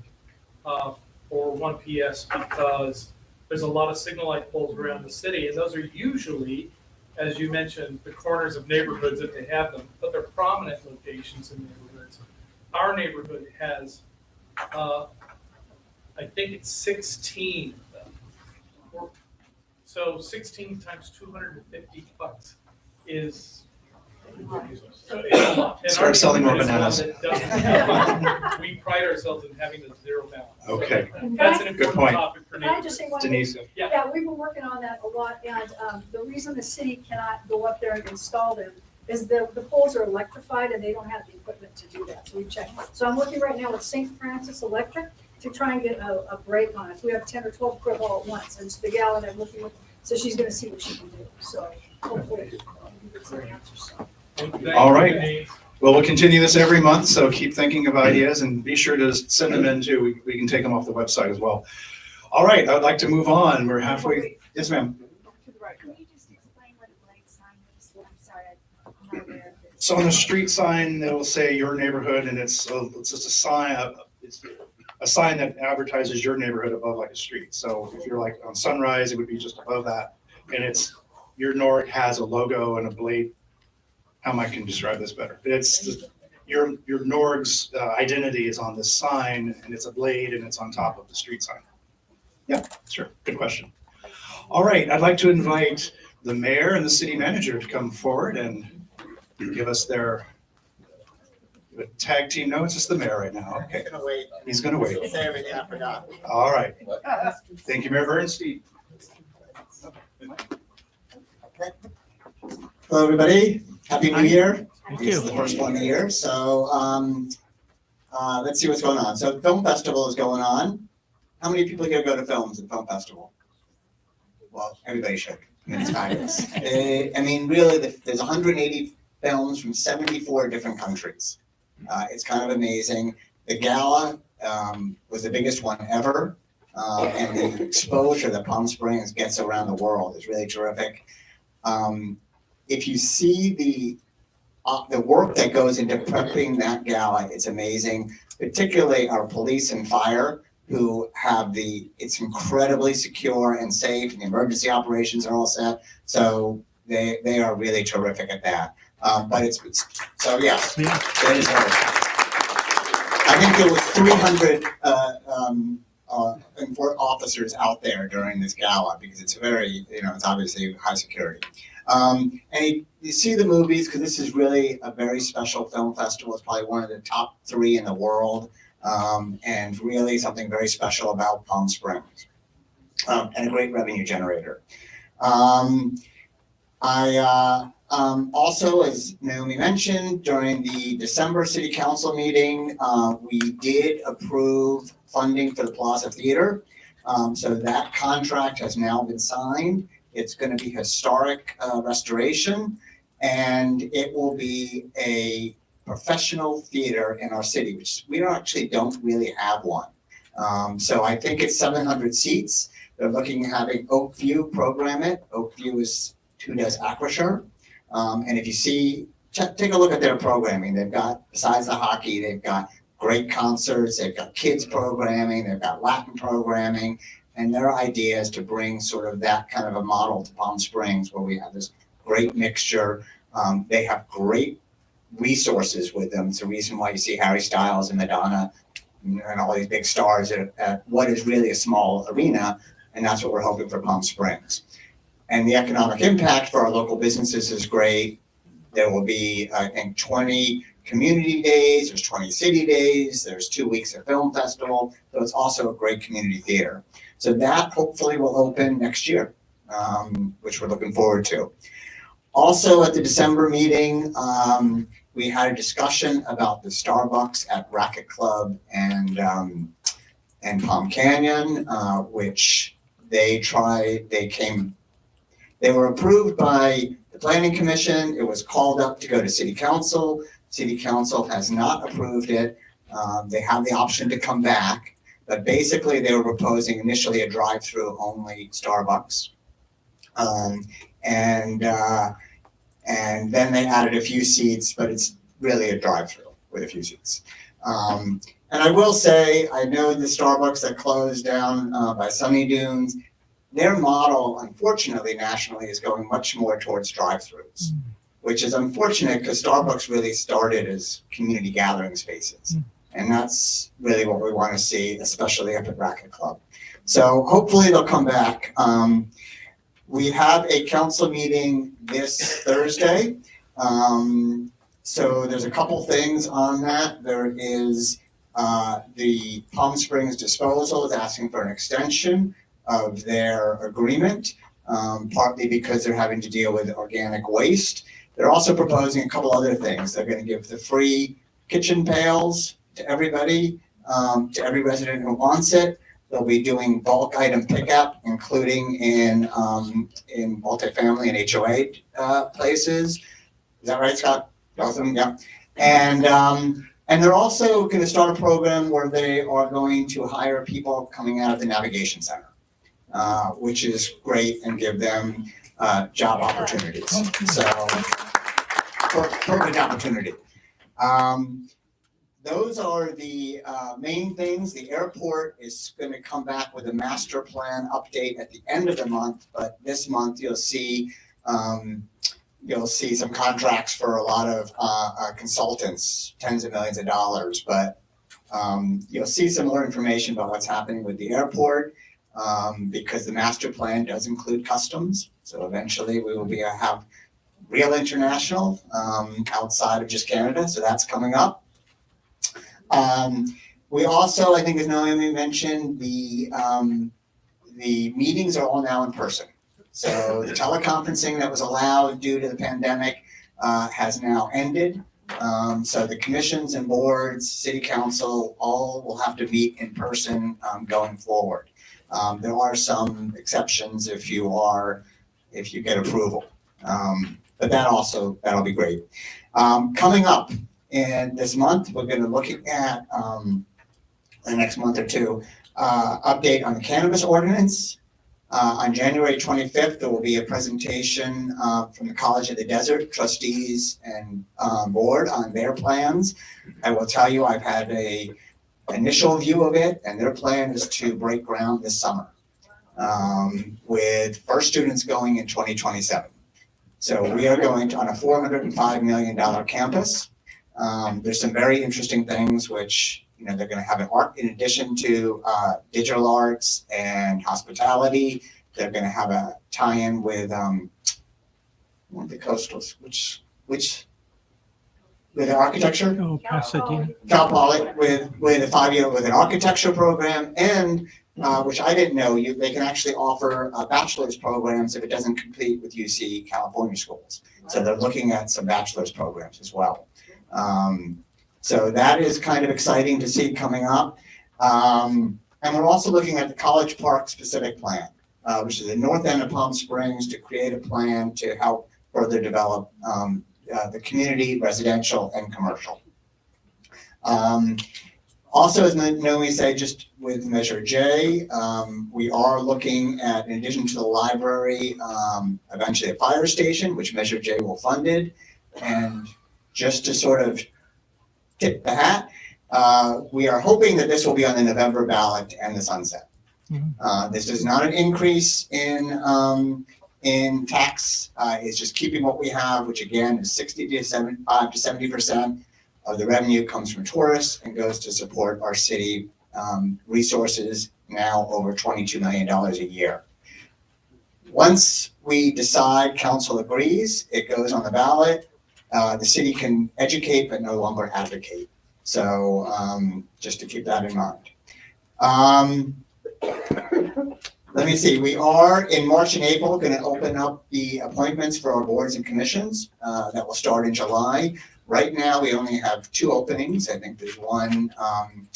for 1PS, because there's a lot of signal light poles around the city, and those are usually, as you mentioned, the corners of neighborhoods that they have them, but they're prominent locations in neighborhoods. Our neighborhood has, I think it's 16 of them. So 16 times $250 is a lot. And Start our selling more neighborhood is bananas. one that doesn't have- We pride ourselves in having a zero balance. Okay. That's an Good important point. topic for Can I just neighborhoods. say one thing? Denise? Yeah, we've been working on that a lot, and the reason the city cannot go up there and install them is the poles are electrified and they don't have the equipment to do that, so we checked. So I'm working right now with St. Francis Electric to try and get a break on it. We have 10 or 12 crib all at once, and it's the gal that I'm looking with, so she's gonna see what she can do, so hopefully we get some answers. All right. Well, we'll continue this every month, so keep thinking of ideas and be sure to send them in too. We can take them off the website as well. All right, I would like to move on. We're halfway. Yes, ma'am. Can you just explain what a blade sign is? I'm sorry, I'm not aware of it. So on the street sign, it'll say your neighborhood, and it's just a sign, it's a sign that advertises your neighborhood above like a street. So if you're like on Sunrise, it would be just above that. And it's, your NORC has a logo and a blade. How am I can describe this better? It's just, your NORC's identity is on this sign, and it's a blade, and it's on top of the street sign. Yeah, sure, good question. All right, I'd like to invite the mayor and the city manager to come forward and give us their tag team. No, it's just the mayor right now. Okay, He's gonna wait. he's gonna wait. Say everything I forgot. All right. Thank you, Mayor Bernstein. Hello, everybody. Happy New Year. It's the first one of the year. So let's see what's going on. So Film Festival is going on. How many people here go to films at Film Festival? Well, everybody should. It's fabulous. I mean, really, there's 180 films from 74 different countries. It's kind of amazing. The gala was the biggest one ever. And the exposure that Palm Springs gets around the world is really terrific. If you see the work that goes into prepping that gala, it's amazing. Particularly our police and fire, who have it's incredibly secure and safe, and the emergency operations are all set. So they are really terrific at that. But so yeah. That is I think there was 300 officers out there during this gala, because it's very, it's obviously high security. And you see the movies, because this is really a very special film festival. It's probably one of the top 3 in the world, and really something very special about Palm Springs, and a great revenue generator. Also, as Naomi mentioned, during the December City Council meeting, we did approve funding for the Plaza Theater. So that contract has now been signed. It's going to be historic restoration, And it will be a professional theater in our city, which we don't really have one. So I think it's 700 seats. They're looking at having Oakview program it. Oakview is who does Acrisure. And if you see, take a look at their programming. They've got, besides the hockey, they've got great concerts, they've got kids programming, they've got Latin programming. And their idea is to bring sort of that kind of a model to Palm Springs where we have this great mixture. They have great resources with them. It's the reason why you see Harry Styles and Madonna and all these big stars at what is really a small arena. And that's what we're hoping for Palm Springs. And the economic impact for our local businesses is great. There will be, I think, 20 community days, there's 20 city days, there's 2 weeks of film festival. So it's also a great community theater. So that hopefully will open next year, which we're looking forward to. Also at the December meeting, we had a discussion about the Starbucks at Racket Club and Palm Canyon, which they were approved by the Planning Commission. It was called up to go to City Council. City Council has not approved it. They have the option to come back, but basically they were proposing initially a drive-through only Starbucks. And then they added a few seats, but it's really a drive-through with a few seats. And I will say, I know the Starbucks that closed down by Sunny Dunes, their model, unfortunately, nationally, is going much more towards drive-throughs, which is unfortunate because Starbucks really started as community gathering spaces. And that's really what we want to see, especially up at Racket Club. So hopefully they'll come back. We have a council meeting this Thursday. So there's a couple things on that. There is the Palm Springs Disposal is asking for an extension of their agreement, partly because they're having to deal with organic waste. They're also proposing a couple other things. They're going to give the free kitchen pails to everybody, to every resident who wants it. They'll be doing bulk item pickup, including in multifamily and HOA places. Is that right, Scott? Awesome, yeah. And they're also going to start a program where they are going to hire people coming out of the Navigation Center, which is great, and give them job opportunities. So, perfect opportunity. Those are the main things. The airport is going to come back with a master plan update at the end of the month, but this month you'll see some contracts for a lot of consultants, tens of millions of dollars, but you'll see some more information about what's happening with the airport, because the master plan does include customs. So eventually we will have real international outside of just Canada. So that's coming up. We also, I think as Naomi mentioned, the meetings are all now in person. So the teleconferencing that was allowed due to the pandemic has now ended. So the commissions and boards, city council, all will have to meet in person going forward. There are some exceptions if you get approval. But that'll be great. Coming up in this month, we're going to look at the next month or two, update on the cannabis ordinance. On January 25th, there will be a presentation from the College of the Desert trustees and board on their plans. I will tell you, I've had an initial view of it, and their plan is to break ground this summer with first students going in 2027. So we are going on a $405 million campus. There's some very interesting things which, they're going to have an art in addition to digital arts and hospitality. They're going to have a tie-in with one of the coastals, which with architecture. Oh, Pasadena. Cal Poly with a 5-year with an architecture program, and which I didn't know, they can actually offer bachelor's programs if it doesn't compete with UC California schools. So they're looking at some bachelor's programs as well. So that is kind of exciting to see coming up. And we're also looking at the College Park specific plan, which is the north end of Palm Springs, to create a plan to help further develop the community, residential and commercial. Also, as Naomi said, just with Measure J, we are looking at, in addition to the library, eventually a fire station, which Measure J will fund it. And just to sort of tip the hat, we are hoping that this will be on the November ballot and the sunset. This is not an increase in tax. It's just keeping what we have, which again is 65 to 70% of the revenue comes from tourists and goes to support our city resources, now over $22 million a year. Once we decide, council agrees, it goes on the ballot. The city can educate but no longer advocate. So just to keep that in mind. Let me see, we are in March and April going to open up the appointments for our boards and commissions that will start in July. Right now, we only have 2 openings. I think there's one on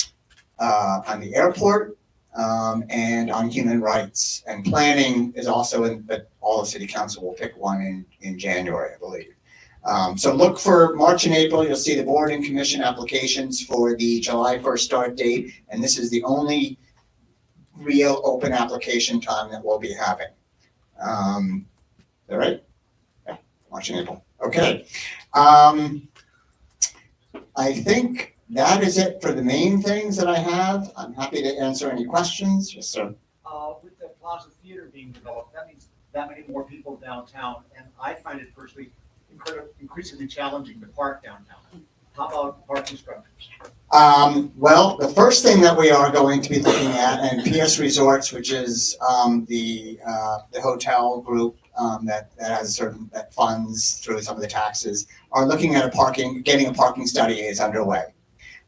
the airport and on human rights. And planning is also in, but all of city council will pick one in January, I believe. So look for March and April. You'll see the board and commission applications for the July 1st start date. And this is the only real open application time that we'll be having. Is that right? Yeah, March and April. Okay. I think that is it for the main things that I have. I'm happy to answer any questions. Yes, sir. With the Plaza Theater being developed, that means that many more people downtown, and I find it personally increasingly challenging to park downtown. How about parking structures? Well, the first thing that we are going to be looking at, and PS Resorts, which is the hotel group that has certain that funds through some of the taxes, are looking at getting a parking study is underway.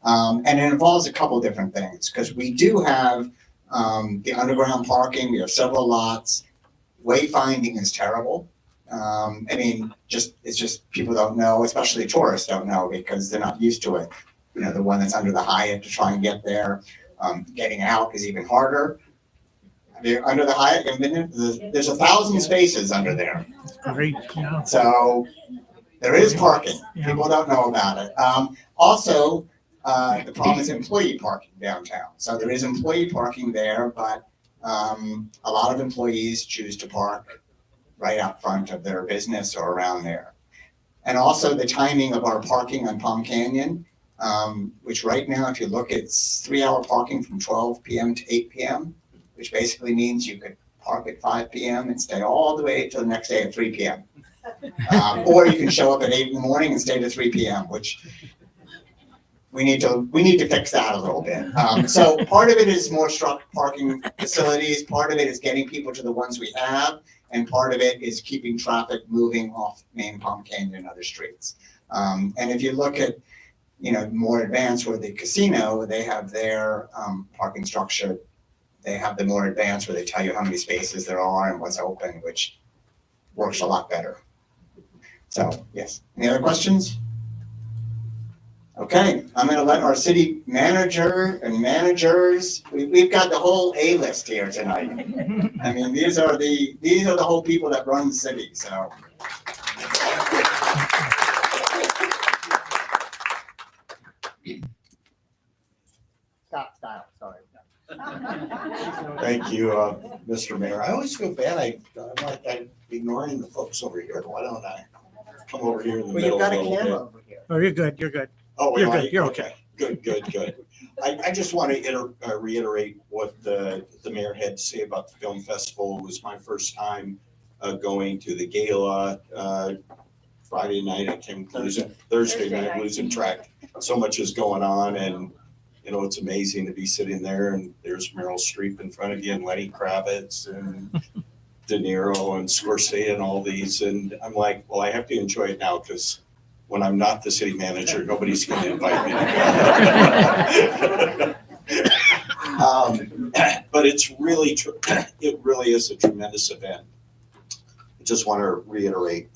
And it involves a couple different things, because we do have the underground parking, we have several lots. Wayfinding is terrible. I mean, it's just people don't know, especially tourists don't know because they're not used to it. You know, the one that's under the Hyatt to try and get there. Getting out is even harder. Under the Hyatt, there's 1,000 spaces under there. Great, yeah. So there is parking. People don't know about it. Also, the problem is employee parking downtown. So there is employee parking there, but a lot of employees choose to park right out front of their business or around there. And also the timing of our parking on Palm Canyon, which right now, if you look, it's 3-hour parking from 12 p.m. to 8 p.m., which basically means you could park at 5 p.m. and stay all the way till the next day at 3 p.m. Or you can show up at 8 in the morning and stay to 3 p.m., which we need to fix that a little bit. So part of it is more parking facilities, part of it is getting people to the ones we have, and part of it is keeping traffic moving off main Palm Canyon and other streets. And if you look at, more advanced where the casino, they have their parking structure. They have the more advanced where they tell you how many spaces there are and what's open, which works a lot better. So, yes. Any other questions? Okay, I'm going to let our city manager and managers. We've got the whole A list here tonight. I mean, these are the whole people that run the city. So. Stop, sorry. Thank you, Mr. Mayor. I always feel bad. I'm ignoring the folks over here. Why don't I come over here in the middle? Well, you've got a camera over here. Oh, you're good, you're good. Oh, You're am I? good, you're okay. Good. I just want to reiterate what the mayor had to say about the film festival. It was my first time going to the gala Friday night. I came Thursday night, losing track. So much is going on, and it's amazing to be sitting there, and there's Meryl Streep in front of you, and Lenny Kravitz, and De Niro, and Scorsese, and all these. And I'm like, well, I have to enjoy it now, because when I'm not the city manager, nobody's going to invite me to go. But it's really, it really is a tremendous event. I just want to reiterate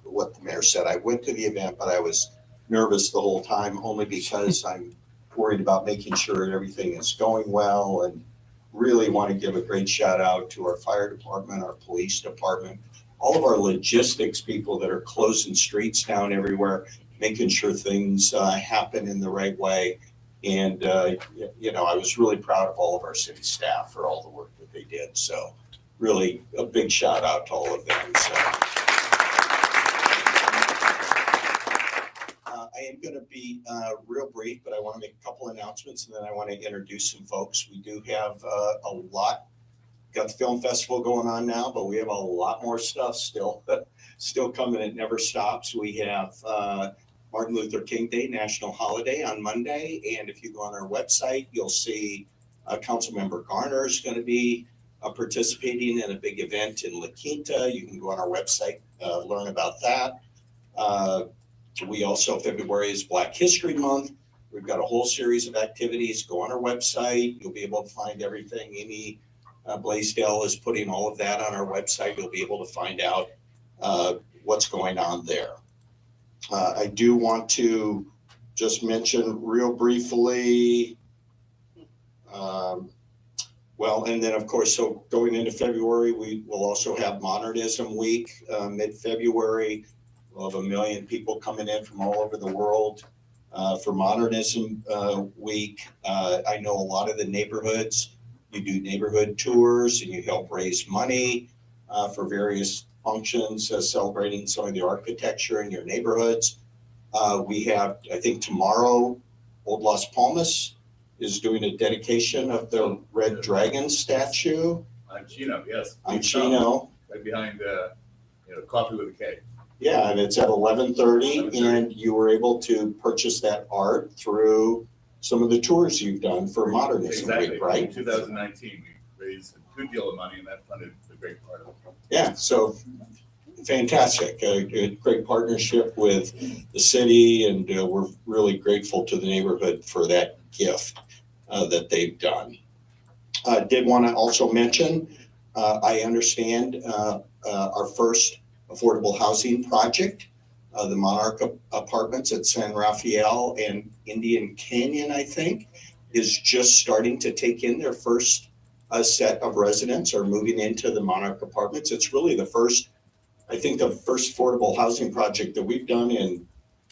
what the mayor said. I went to the event, but I was nervous the whole time, only because I'm worried about making sure everything is going well, and really want to give a great shout out to our fire department, our police department, all of our logistics people that are closing streets down everywhere, making sure things happen in the right way. And, you know, I was really proud of all of our city staff for all the work that they did. So really a big shout out to all of them. So. I am going to be real brief, but I want to make a couple announcements and then I want to introduce some folks. We do have a lot. Got the film festival going on now, but we have a lot more stuff still coming. It never stops. We have Martin Luther King Day, national holiday on Monday. And if you go on our website, you'll see Councilmember Garner is going to be participating in a big event in La Quinta. You can go on our website, learn about that. We also, February is Black History Month. We've got a whole series of activities. Go on our website. You'll be able to find everything. Amy Blaisdell is putting all of that on our website. You'll be able to find out what's going on there. I do want to just mention real briefly, well, and then of course, so going into February, we will also have Modernism Week, mid-February. We'll have 1 million people coming in from all over the world for Modernism Week. I know a lot of the neighborhoods, you do neighborhood tours and you help raise money for various functions, celebrating some of the architecture in your neighborhoods. We have, I think tomorrow, Old Las Palmas is doing a dedication of the Red Dragon statue. On Chino, yes. On Chino. Right behind, Coffee with a K. Yeah, and it's at 11:30, and you were able to purchase that art through some of the tours you've done for Modernism Week, right? In 2019, we raised a good deal of money, and that funded a great part of it. Yeah, so fantastic. A great partnership with the city, and we're really grateful to the neighborhood for that gift that they've done. I did want to also mention, I understand our first affordable housing project, the Monarch Apartments at San Rafael and Indian Canyon, I think, is just starting to take in their first set of residents are moving into the Monarch Apartments. It's really the first, I think the first affordable housing project that we've done in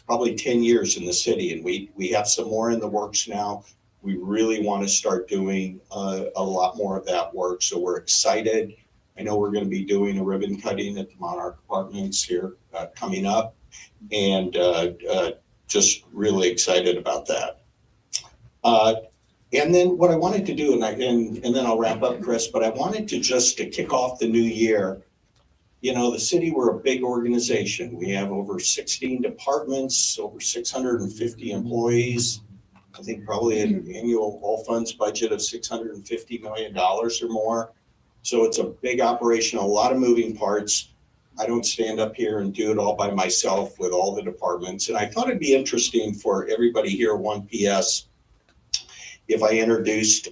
probably 10 years in the city. And we have some more in the works now. We really want to start doing a lot more of that work. So we're excited. I know we're going to be doing a ribbon cutting at the Monarch Apartments here coming up, and just really excited about that. And then what I wanted to do, and then I'll wrap up, Chris, but I wanted to just to kick off the new year. You know, the city, we're a big organization. We have over 16 departments, over 650 employees. I think probably an annual all funds budget of $650 million or more. So it's a big operation, a lot of moving parts. I don't stand up here and do it all by myself with all the departments. And I thought it'd be interesting for everybody here at 1PS if I introduced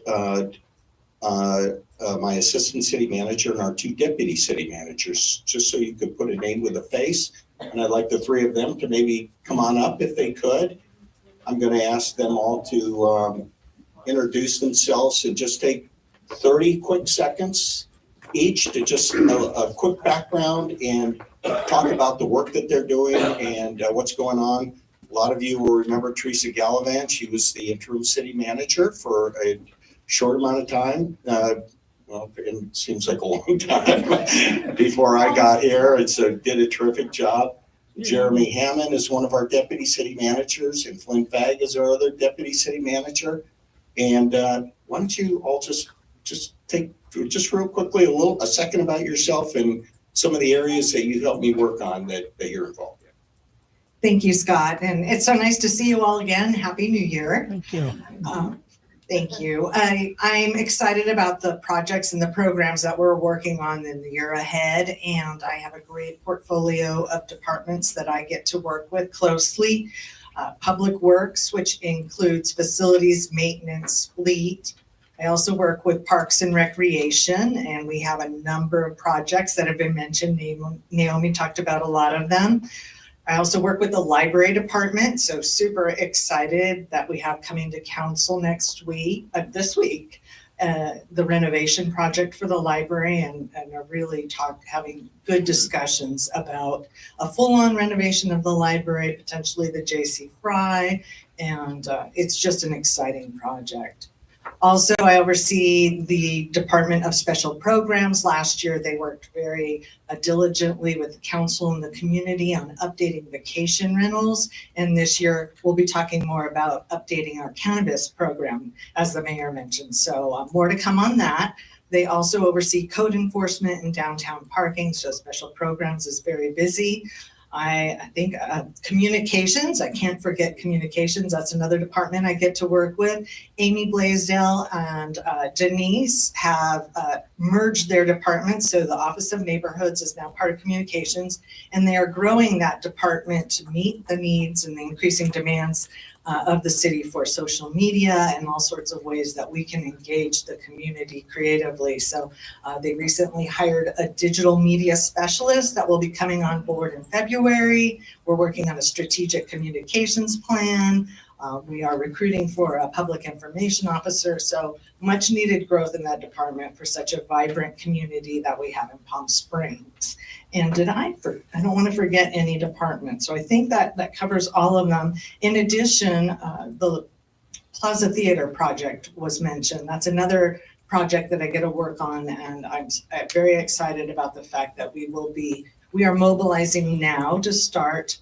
my assistant city manager and our 2 deputy city managers, just so you could put a name with a face. And I'd like the 3 of them to maybe come on up if they could. I'm going to ask them all to introduce themselves and just take 30 quick seconds each to just a quick background and talk about the work that they're doing and what's going on. A lot of you will remember Teresa Gallivan. She was the interim city manager for a short amount of time. Well, it seems like a long time before I got here. Did a terrific job. Jeremy Hammond is one of our deputy city managers, and Flynn Fagg is our other deputy city manager. And why don't you all just take just real quickly a second about yourself and some of the areas that you helped me work on that you're involved in. Thank you, Scott. And it's so nice to see you all again. Happy New Year. Thank you. Thank you. I'm excited about the projects and the programs that we're working on in the year ahead. And I have a great portfolio of departments that I get to work with closely. Public Works, which includes facilities, maintenance, fleet. I also work with Parks and Recreation, and we have a number of projects that have been mentioned. Naomi talked about a lot of them. I also work with the library department, so super excited that we have coming to council this week, the renovation project for the library and are really having good discussions about a full-on renovation of the library, potentially the J.C. Fry, and it's just an exciting project. Also, I oversee the Department of Special Programs. Last year, they worked very diligently with the council and the community on updating vacation rentals. And this year, we'll be talking more about updating our cannabis program, as the mayor mentioned. So more to come on that. They also oversee code enforcement and downtown parking. So Special Programs is very busy. I think communications, I can't forget communications. That's another department I get to work with. Amy Blaisdell and Denise have merged their departments. So the Office of Neighborhoods is now part of communications, and they are growing that department to meet the needs and the increasing demands of the city for social media and all sorts of ways that we can engage the community creatively. So they recently hired a digital media specialist that will be coming on board in February. We're working on a strategic communications plan. We are recruiting for a public information officer. So much needed growth in that department for such a vibrant community that we have in Palm Springs. And I don't want to forget any department. So I think that covers all of them. In addition, the Plaza Theater project was mentioned. That's another project that I get to work on. And I'm very excited about the fact that we are mobilizing now to start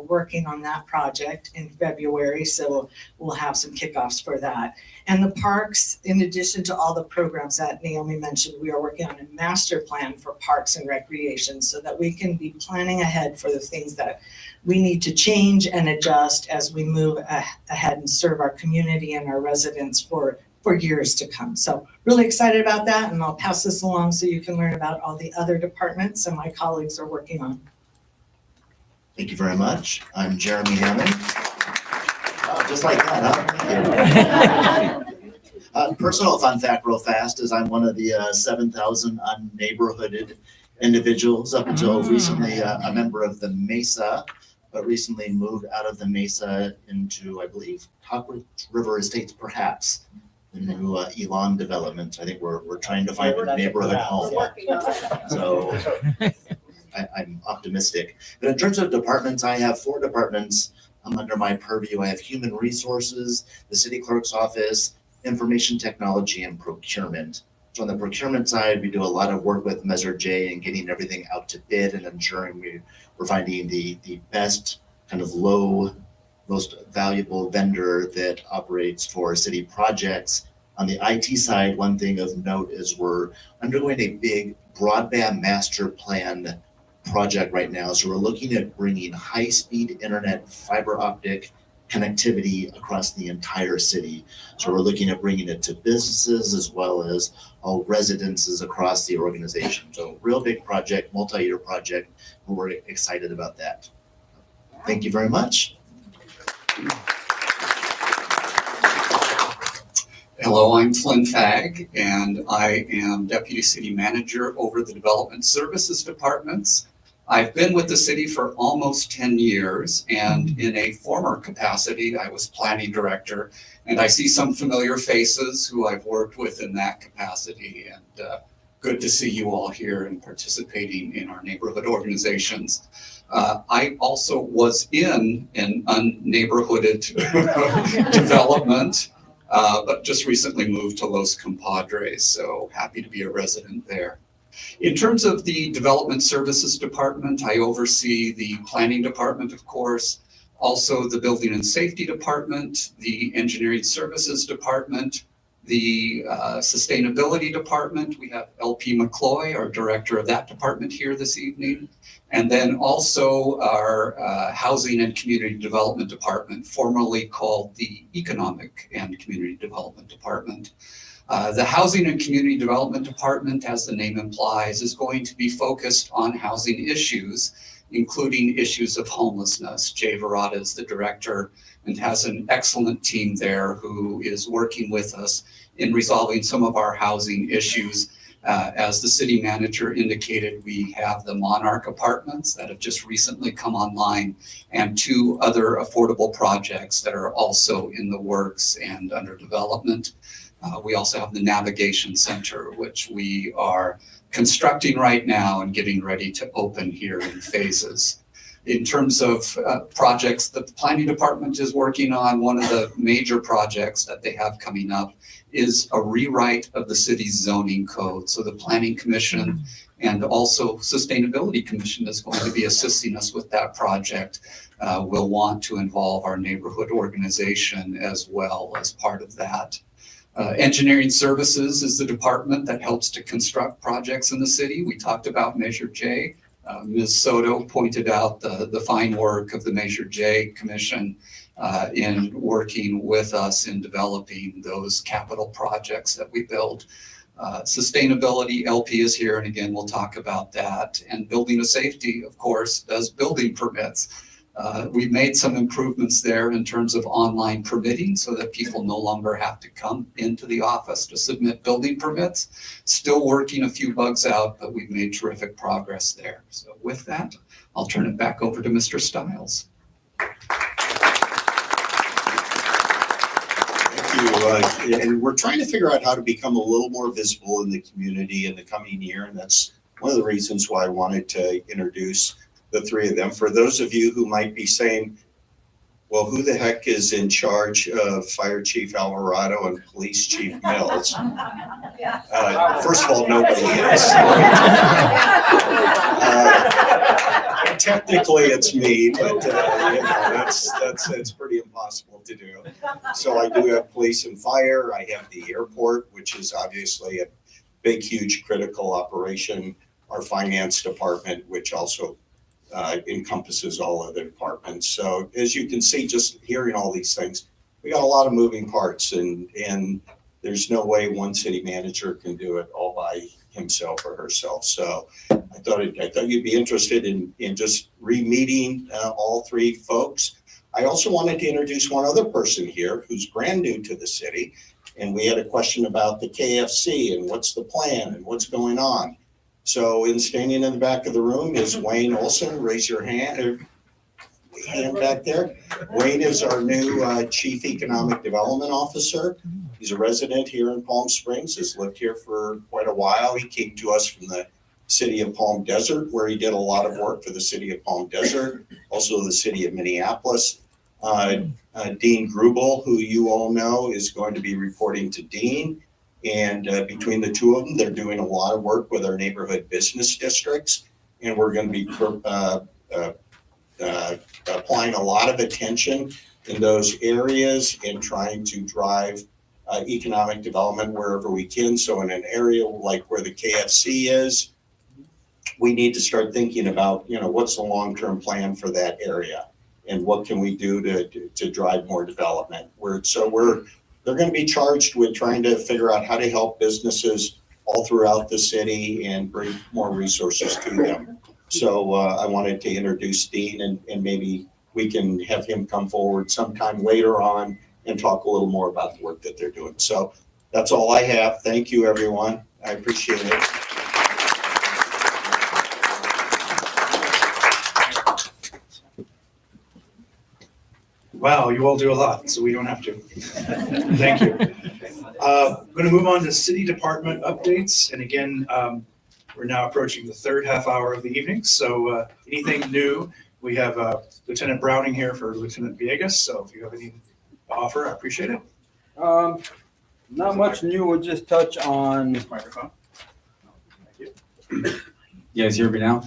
working on that project in February. So we'll have some kickoffs for that. And the parks, in addition to all the programs that Naomi mentioned, we are working on a master plan for parks and recreation so that we can be planning ahead for the things that we need to change and adjust as we move ahead and serve our community and our residents for years to come. So really excited about that. And I'll pass this along so you can learn about all the other departments and my colleagues are working on. Thank you very much. I'm Jeremy Hammond. Oh, just like that, huh? Personal fun fact real fast is I'm one of the 7,000 unneighborhooded individuals up until recently a member of the Mesa, but recently moved out of the Mesa into, I believe, Talkwith River Estates, perhaps, the new Elon development. I think we're trying to find a neighborhood home. So I'm optimistic. But in terms of departments, I have 4 departments under my purview. I have human resources, the city clerk's office, information technology, and procurement. So on the procurement side, we do a lot of work with Measure J and getting everything out to bid and ensuring we're finding the best kind of low, most valuable vendor that operates for city projects. On the IT side, one thing of note is we're undergoing a big broadband master plan project right now. So we're looking at bringing high-speed internet fiber optic connectivity across the entire city. So we're looking at bringing it to businesses as well as all residences across the organization. So real big project, multi-year project, and we're excited about that. Thank you very much. Hello, I'm Flynn Fagg, and I am Deputy City Manager over the Development Services Departments. I've been with the city for almost 10 years, and in a former capacity, I was Planning Director, and I see some familiar faces who I've worked with in that capacity, and good to see you all here and participating in our neighborhood organizations. I also was in an unneighborhooded development, but just recently moved to Los Compadres, so happy to be a resident there. In terms of the Development Services Department, I oversee the Planning Department, of course, also the Building and Safety Department, the Engineering Services Department, the Sustainability Department. We have LP McCloy, our director of that department, here this evening. And then also our Housing and Community Development Department, formerly called the Economic and Community Development Department. The Housing and Community Development Department, as the name implies, is going to be focused on housing issues, including issues of homelessness. Jay Verrata is the director and has an excellent team there who is working with us in resolving some of our housing issues. As the city manager indicated, we have the Monarch Apartments that have just recently come online and 2 other affordable projects that are also in the works and under development. We also have the Navigation Center, which we are constructing right now and getting ready to open here in phases. In terms of projects that the planning department is working on, one of the major projects that they have coming up is a rewrite of the city's zoning code. So the Planning Commission and also Sustainability Commission is going to be assisting us with that project. We'll want to involve our neighborhood organization as well as part of that. Engineering Services is the department that helps to construct projects in the city. We talked about Measure J. Ms. Soto pointed out the fine work of the Measure J Commission in working with us in developing those capital projects that we build. Sustainability, LP is here, and again, we'll talk about that. And Building of Safety, of course, does building permits. We've made some improvements there in terms of online permitting so that people no longer have to come into the office to submit building permits. Still working a few bugs out, but we've made terrific progress there. So with that, I'll turn it back over to Mr. Stiles. Thank you. And we're trying to figure out how to become a little more visible in the community in the coming year. And that's one of the reasons why I wanted to introduce the three of them. For those of you who might be saying, well, who the heck is in charge of Fire Chief Alvarado and Police Chief Mills? First of all, nobody is. Technically, it's me, but that's pretty impossible to do. So I do have police and fire. I have the airport, which is obviously a big, huge, critical operation. Our finance department, which also encompasses all other departments. So as you can see, just hearing all these things, we got a lot of moving parts, and there's no way one city manager can do it all by himself or herself. So I thought you'd be interested in just re-meeting all three folks. I also wanted to introduce one other person here who's brand new to the city, and we had a question about the KFC and what's the plan and what's going on. So standing in the back of the room is Wayne Olson. Raise your hand back there. Wayne is our new Chief Economic Development Officer. He's a resident here in Palm Springs, has lived here for quite a while. He came to us from the city of Palm Desert, where he did a lot of work for the city of Palm Desert, also the city of Minneapolis. Dean Grubel, who you all know, is going to be reporting to Dean. And between the two of them, they're doing a lot of work with our neighborhood business districts. And we're going to be applying a lot of attention in those areas and trying to drive economic development wherever we can. So in an area like where the KFC is, we need to start thinking about, what's the long-term plan for that area and what can we do to drive more development. They're going to be charged with trying to figure out how to help businesses all throughout the city and bring more resources to them. So I wanted to introduce Dean, and maybe we can have him come forward sometime later on and talk a little more about the work that they're doing. So that's all I have. Thank you, everyone. I appreciate it. Wow, you all do a lot, so we don't have to. Thank you. I'm going to move on to city department updates. And again, we're now approaching the third half hour of the evening. So anything new, we have Lieutenant Browning here for Lieutenant Villegas. So if you have anything to offer, I appreciate it. Not much new. We'll just touch on microphone. Thank you. You guys hear me now?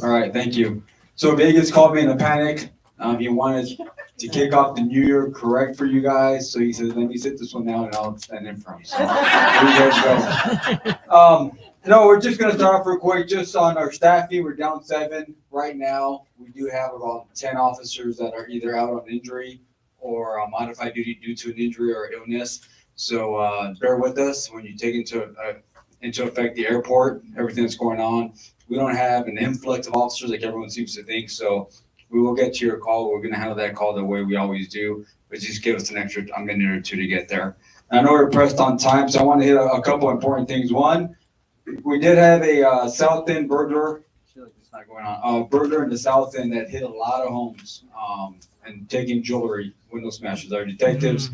All right, thank you. So Vegas called me in a panic. He wanted to kick off the new year correct for you guys. So he said, let me sit this one down and I'll stand in for him. So there you guys go. No, we're just going to start off real quick just on our staffing. We're down 7 right now. We do have about 10 officers that are either out on injury or on modified duty due to an injury or illness. So bear with us when you take into effect the airport, everything that's going on. We don't have an influx of officers like everyone seems to think. So we will get to your call. We're going to handle that call the way we always do, but just give us an extra minute or two to get there. I know we're pressed on time, so I want to hit a couple important things. One, we did have a South End burglar. It's not going on. Burglar in the South End that hit a lot of homes and taking jewelry, window smashes. Our detectives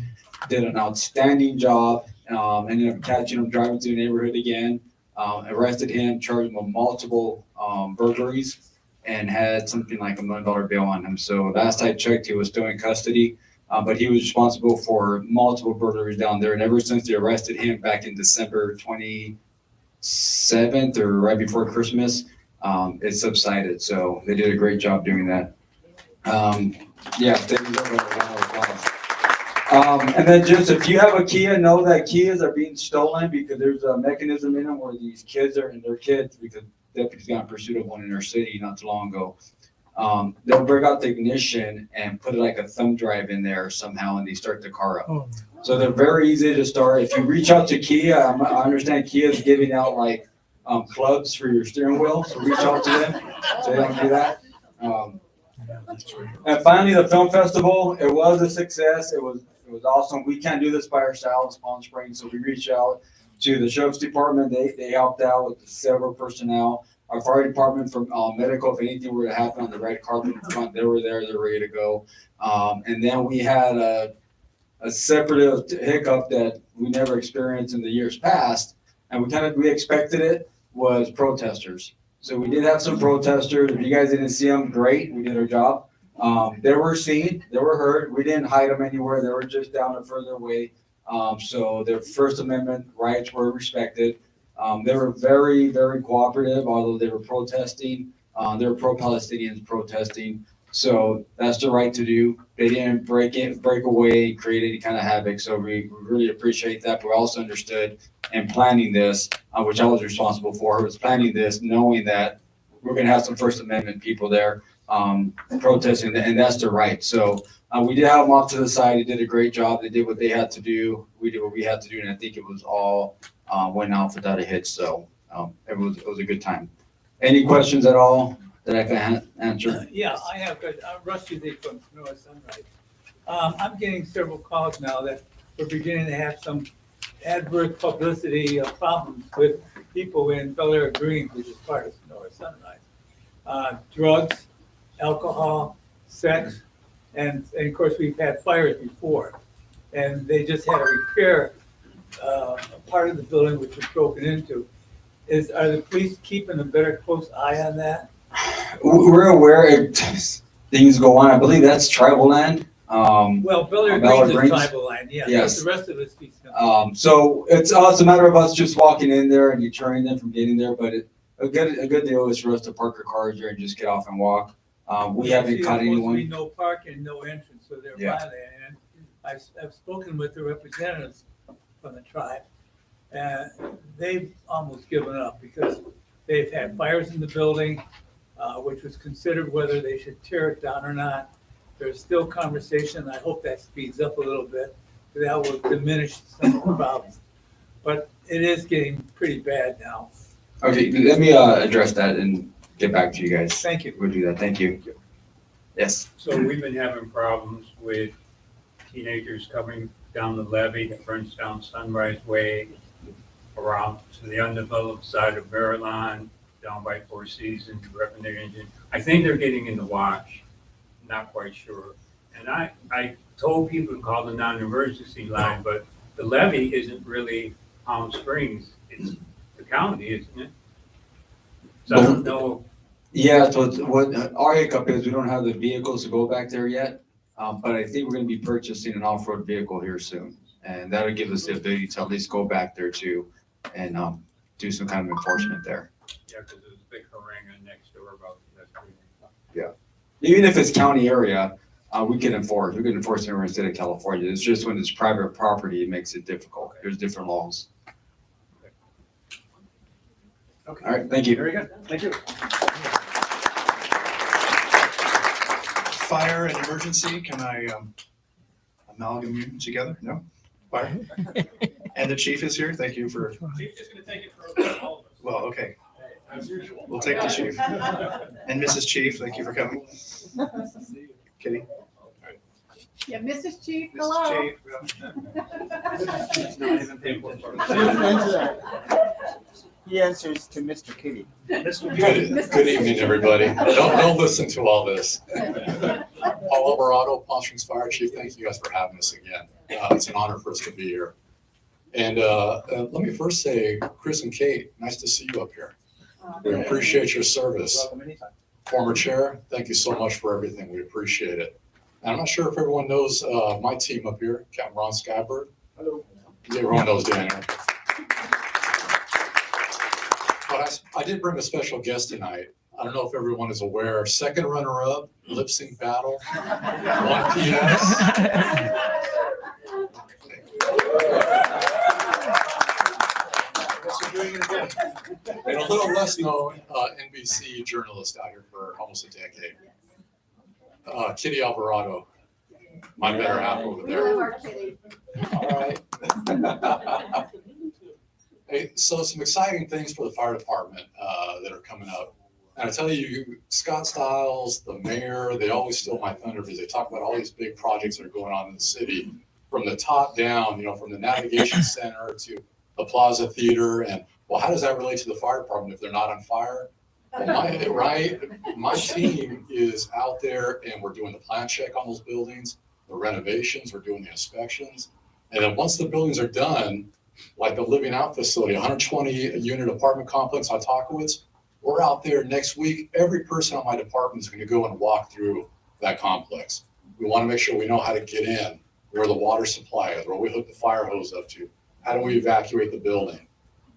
did an outstanding job. Ended up catching him driving through the neighborhood again. Arrested him, charged him with multiple burglaries, and had something like $1 million bail on him. So last I checked, he was still in custody, but he was responsible for multiple burglaries down there. And ever since they arrested him back in December 27th or right before Christmas, it subsided. So they did a great job doing that. Yeah, they deserve a round of applause. And then just if you have a Kia, know that Kias are being stolen because there's a mechanism in them where these kids are, and they're kids because deputies got in pursuit of one in our city not too long ago. They'll break out the ignition and put like a thumb drive in there somehow, and they start the car up. So they're very easy to start. If you reach out to Kia, I understand Kia is giving out like clubs for your steering wheel, so reach out to them so they don't do that. And finally, the film festival, it was a success. It was awesome. We can't do this by ourselves, Palm Springs, so we reached out to the sheriff's department. They helped out with several personnel. Our fire department from medical, if anything were to happen on the red carpet in front, they were there, they're ready to go. And then we had a separate hiccup that we never experienced in the years past, and we expected it, was protesters. So we did have some protesters. If you guys didn't see them, great, we did our job. They were seen, they were heard. We didn't hide them anywhere. They were just down a further away. So their First Amendment rights were respected. They were very, very cooperative, although they were protesting. They were pro-Palestinians protesting. So that's the right to do. They didn't break away, create any kind of havoc. So we really appreciate that. But we also understood in planning this, which I was responsible for, was planning this, knowing that we're going to have some First Amendment people there protesting, and that's their right. So we did have them off to the side. They did a great job. They did what they had to do. We did what we had to do, and I think it was all went out without a hitch. So it was a good time. Any questions at all that I can answer? Yeah, I have. Rusty Lee from North Sunrise. I'm getting several calls now that we're beginning to have some adverse publicity problems with people in Bel Air Greens, which is part of North Sunrise. Drugs, alcohol, sex, and of course we've had fires before. And they just had a repair, a part of the building which was broken into. Are the police keeping a better close eye on that? We're aware things go on. I believe that's tribal land. Well, Bel Air Greens is tribal land, yeah. Yes. But the rest of it's peace. So it's a matter of us just walking in there and deterring them from getting there. But a good deal is for us to park our cars there and just get off and walk. We haven't caught anyone. There's no parking, no entrance, so they're violating. And I've spoken with the representatives from the tribe, and they've almost given up because they've had fires in the building, which was considered whether they should tear it down or not. There's still conversation. I hope that speeds up a little bit. That will diminish some of the problems. But it is getting pretty bad now. Okay, let me address that and get back to you guys. Thank you. We'll do that. Thank you. Yes. So we've been having problems with teenagers coming down the levee that runs down Sunrise Way, around to the undeveloped side of Maryland, down by Four Seasons, Revenue Engine. I think they're getting in the wash, not quite sure. And I told people to call the non-emergency line, but the levee isn't really Palm Springs, it's the county, isn't it? So I don't know. Yeah, so what our hiccup is, we don't have the vehicles to go back there yet. But I think we're gonna be purchasing an off-road vehicle here soon. And that'll give us the ability to at least go back there too and do some kind of enforcement there. Yeah, because there's a big harangue next door about that. Yeah. Even if it's county area, we can enforce it in the state of California. It's just when it's private property, it makes it difficult. There's different laws. Okay. All right, thank you. Very good. Thank you. Fire and emergency, can I amalgam you together? No? Fire? And the chief is here. Thank you for. Chief's just gonna take it for all of us. Well, okay. As usual. We'll take the chief. And Mrs. Chief, thank you for coming. Kitty? Yeah, Mrs. Chief, Mrs. hello. He answers to Mr. Kitty. Good evening, everybody. Don't listen to all this. Paul Alvarado, Palm Springs Fire Chief. Thank you guys for having us again. It's an honor for us to be here. And let me first say, Chris and Kate, nice to see you up here. We appreciate your service. Welcome anytime. Former chair, thank you so much for everything. We appreciate it. And I'm not sure if everyone knows my team up here, Captain Ron Skybird. Hello. Yeah, everyone knows Daniel. But I did bring a special guest tonight. I don't know if everyone is aware, second runner-up, lip sync battle, 1 PS. And a little less known NBC journalist out here for almost a decade. Kitty Alvarado, my better half over We there. love our kitty. All right. Hey, so some exciting things for the fire department that are coming up. And I tell you, Scott Stiles, the mayor, they always steal my thunder because they talk about all these big projects that are going on in the city from the top down, you know, from the navigation center to the Plaza Theater. And well, how does that relate to the fire department if they're not on fire? Well, my team is out there and we're doing the plan check on those buildings, the renovations, we're doing the inspections. And then once the buildings are done, like the Living Out facility, 120 unit apartment complex on Talkowitz, we're out there next week. Every person on my department is going to go and walk through that complex. We want to make sure we know how to get in, where the water supply is, where we hook the fire hose up to. How do we evacuate the building?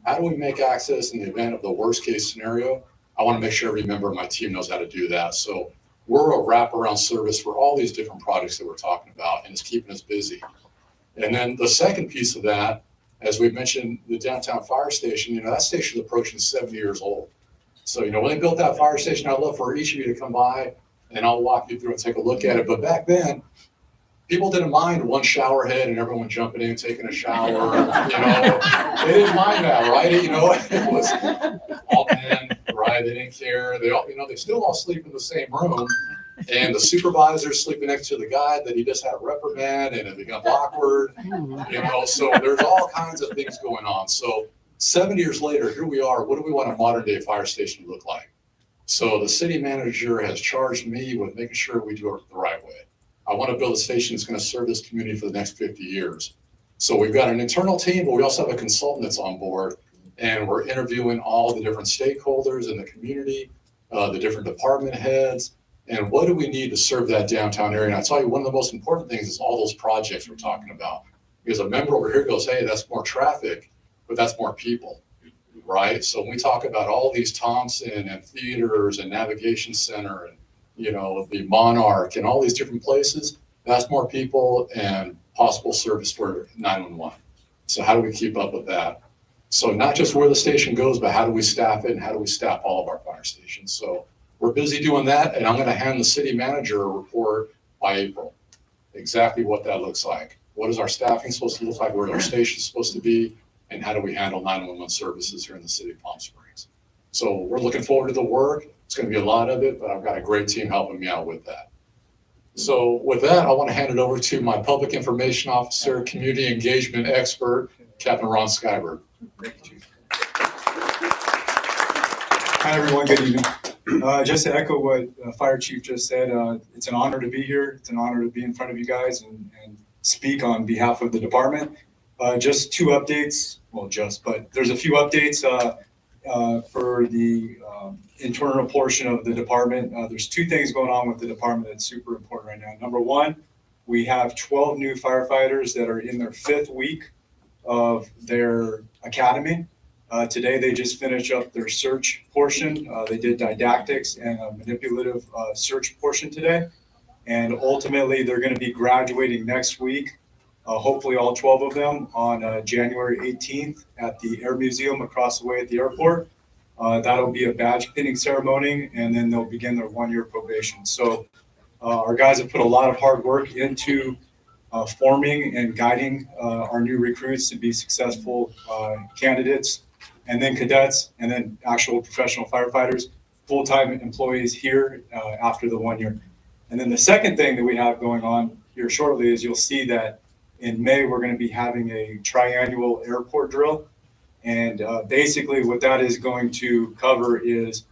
How do we make access in the event of the worst case scenario? I want to make sure every member of my team knows how to do that. So we're a wraparound service for all these different projects that we're talking about, and it's keeping us busy. And then the second piece of that, as we mentioned, the downtown fire station, you know, that station is approaching 70 years old. So, you know, when they built that fire station, I'd love for each of you to come by and I'll walk you through and take a look at it. But back then, people didn't mind one shower head and everyone jumping in, taking a shower, you know, they didn't mind that, right? You know, it was all men, right? They didn't care. They all, you know, they still all sleep in the same room. And the supervisor's sleeping next to the guy that he just had a reprimand and it becomes awkward, you know, so there's all kinds of things going on. So 7 years later, here we are. What do we want a modern day fire station to look like? So the city manager has charged me with making sure we do it the right way. I want to build a station that's going to serve this community for the next 50 years. So we've got an internal team, but we also have a consultant that's on board and we're interviewing all the different stakeholders in the community, the different department heads, and what do we need to serve that downtown area? And I'll tell you, one of the most important things is all those projects we're talking about. Because a member over here goes, hey, that's more traffic, but that's more people, right? So when we talk about all these Thompson and theaters and navigation center and, you know, the Monarch and all these different places, that's more people and possible service for 911. So how do we keep up with that? So not just where the station goes, but how do we staff it and how do we staff all of our fire stations? So we're busy doing that, and I'm going to hand the city manager a report by April, exactly what that looks like. What is our staffing supposed to look like? Where our station supposed to be? And how do we handle 911 services here in the city of Palm Springs? So we're looking forward to the work. It's going to be a lot of it, but I've got a great team helping me out with that. So with that, I want to hand it over to my public information officer, community engagement expert, Captain Ron Skybird. Hi, everyone. Good evening. Just to echo what Fire Chief just said, it's an honor to be here. It's an honor to be in front of you guys and speak on behalf of the department. Just two updates, but there's a few updates for the internal portion of the department. There's two things going on with the department that's super important right now. Number one, we have 12 new firefighters that are in their 5th week of their academy. Today, they just finished up their search portion. They did didactics and a manipulative search portion today. And ultimately, they're going to be graduating next week, hopefully all 12 of them, on January 18th at the Air Museum across the way at the airport. That'll be a badge pinning ceremony, and then they'll begin their 1-year probation. So our guys have put a lot of hard work into forming and guiding our new recruits to be successful candidates, and then cadets, and then actual professional firefighters, full-time employees here after the 1 year. And then the second thing that we have going on here shortly is you'll see that in May, we're going to be having a triannual airport drill. And basically what that is going to cover is,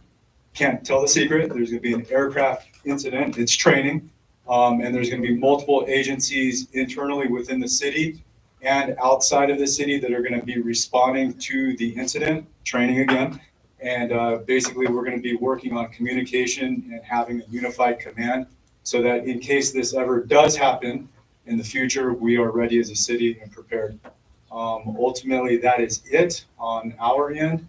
can't tell the secret, there's going to be an aircraft incident. It's training. And there's gonna be multiple agencies internally within the city and outside of the city that are gonna be responding to the incident, training again. And basically, we're gonna be working on communication and having a unified command so that in case this ever does happen in the future, we are ready as a city and prepared. Ultimately, that is it on our end.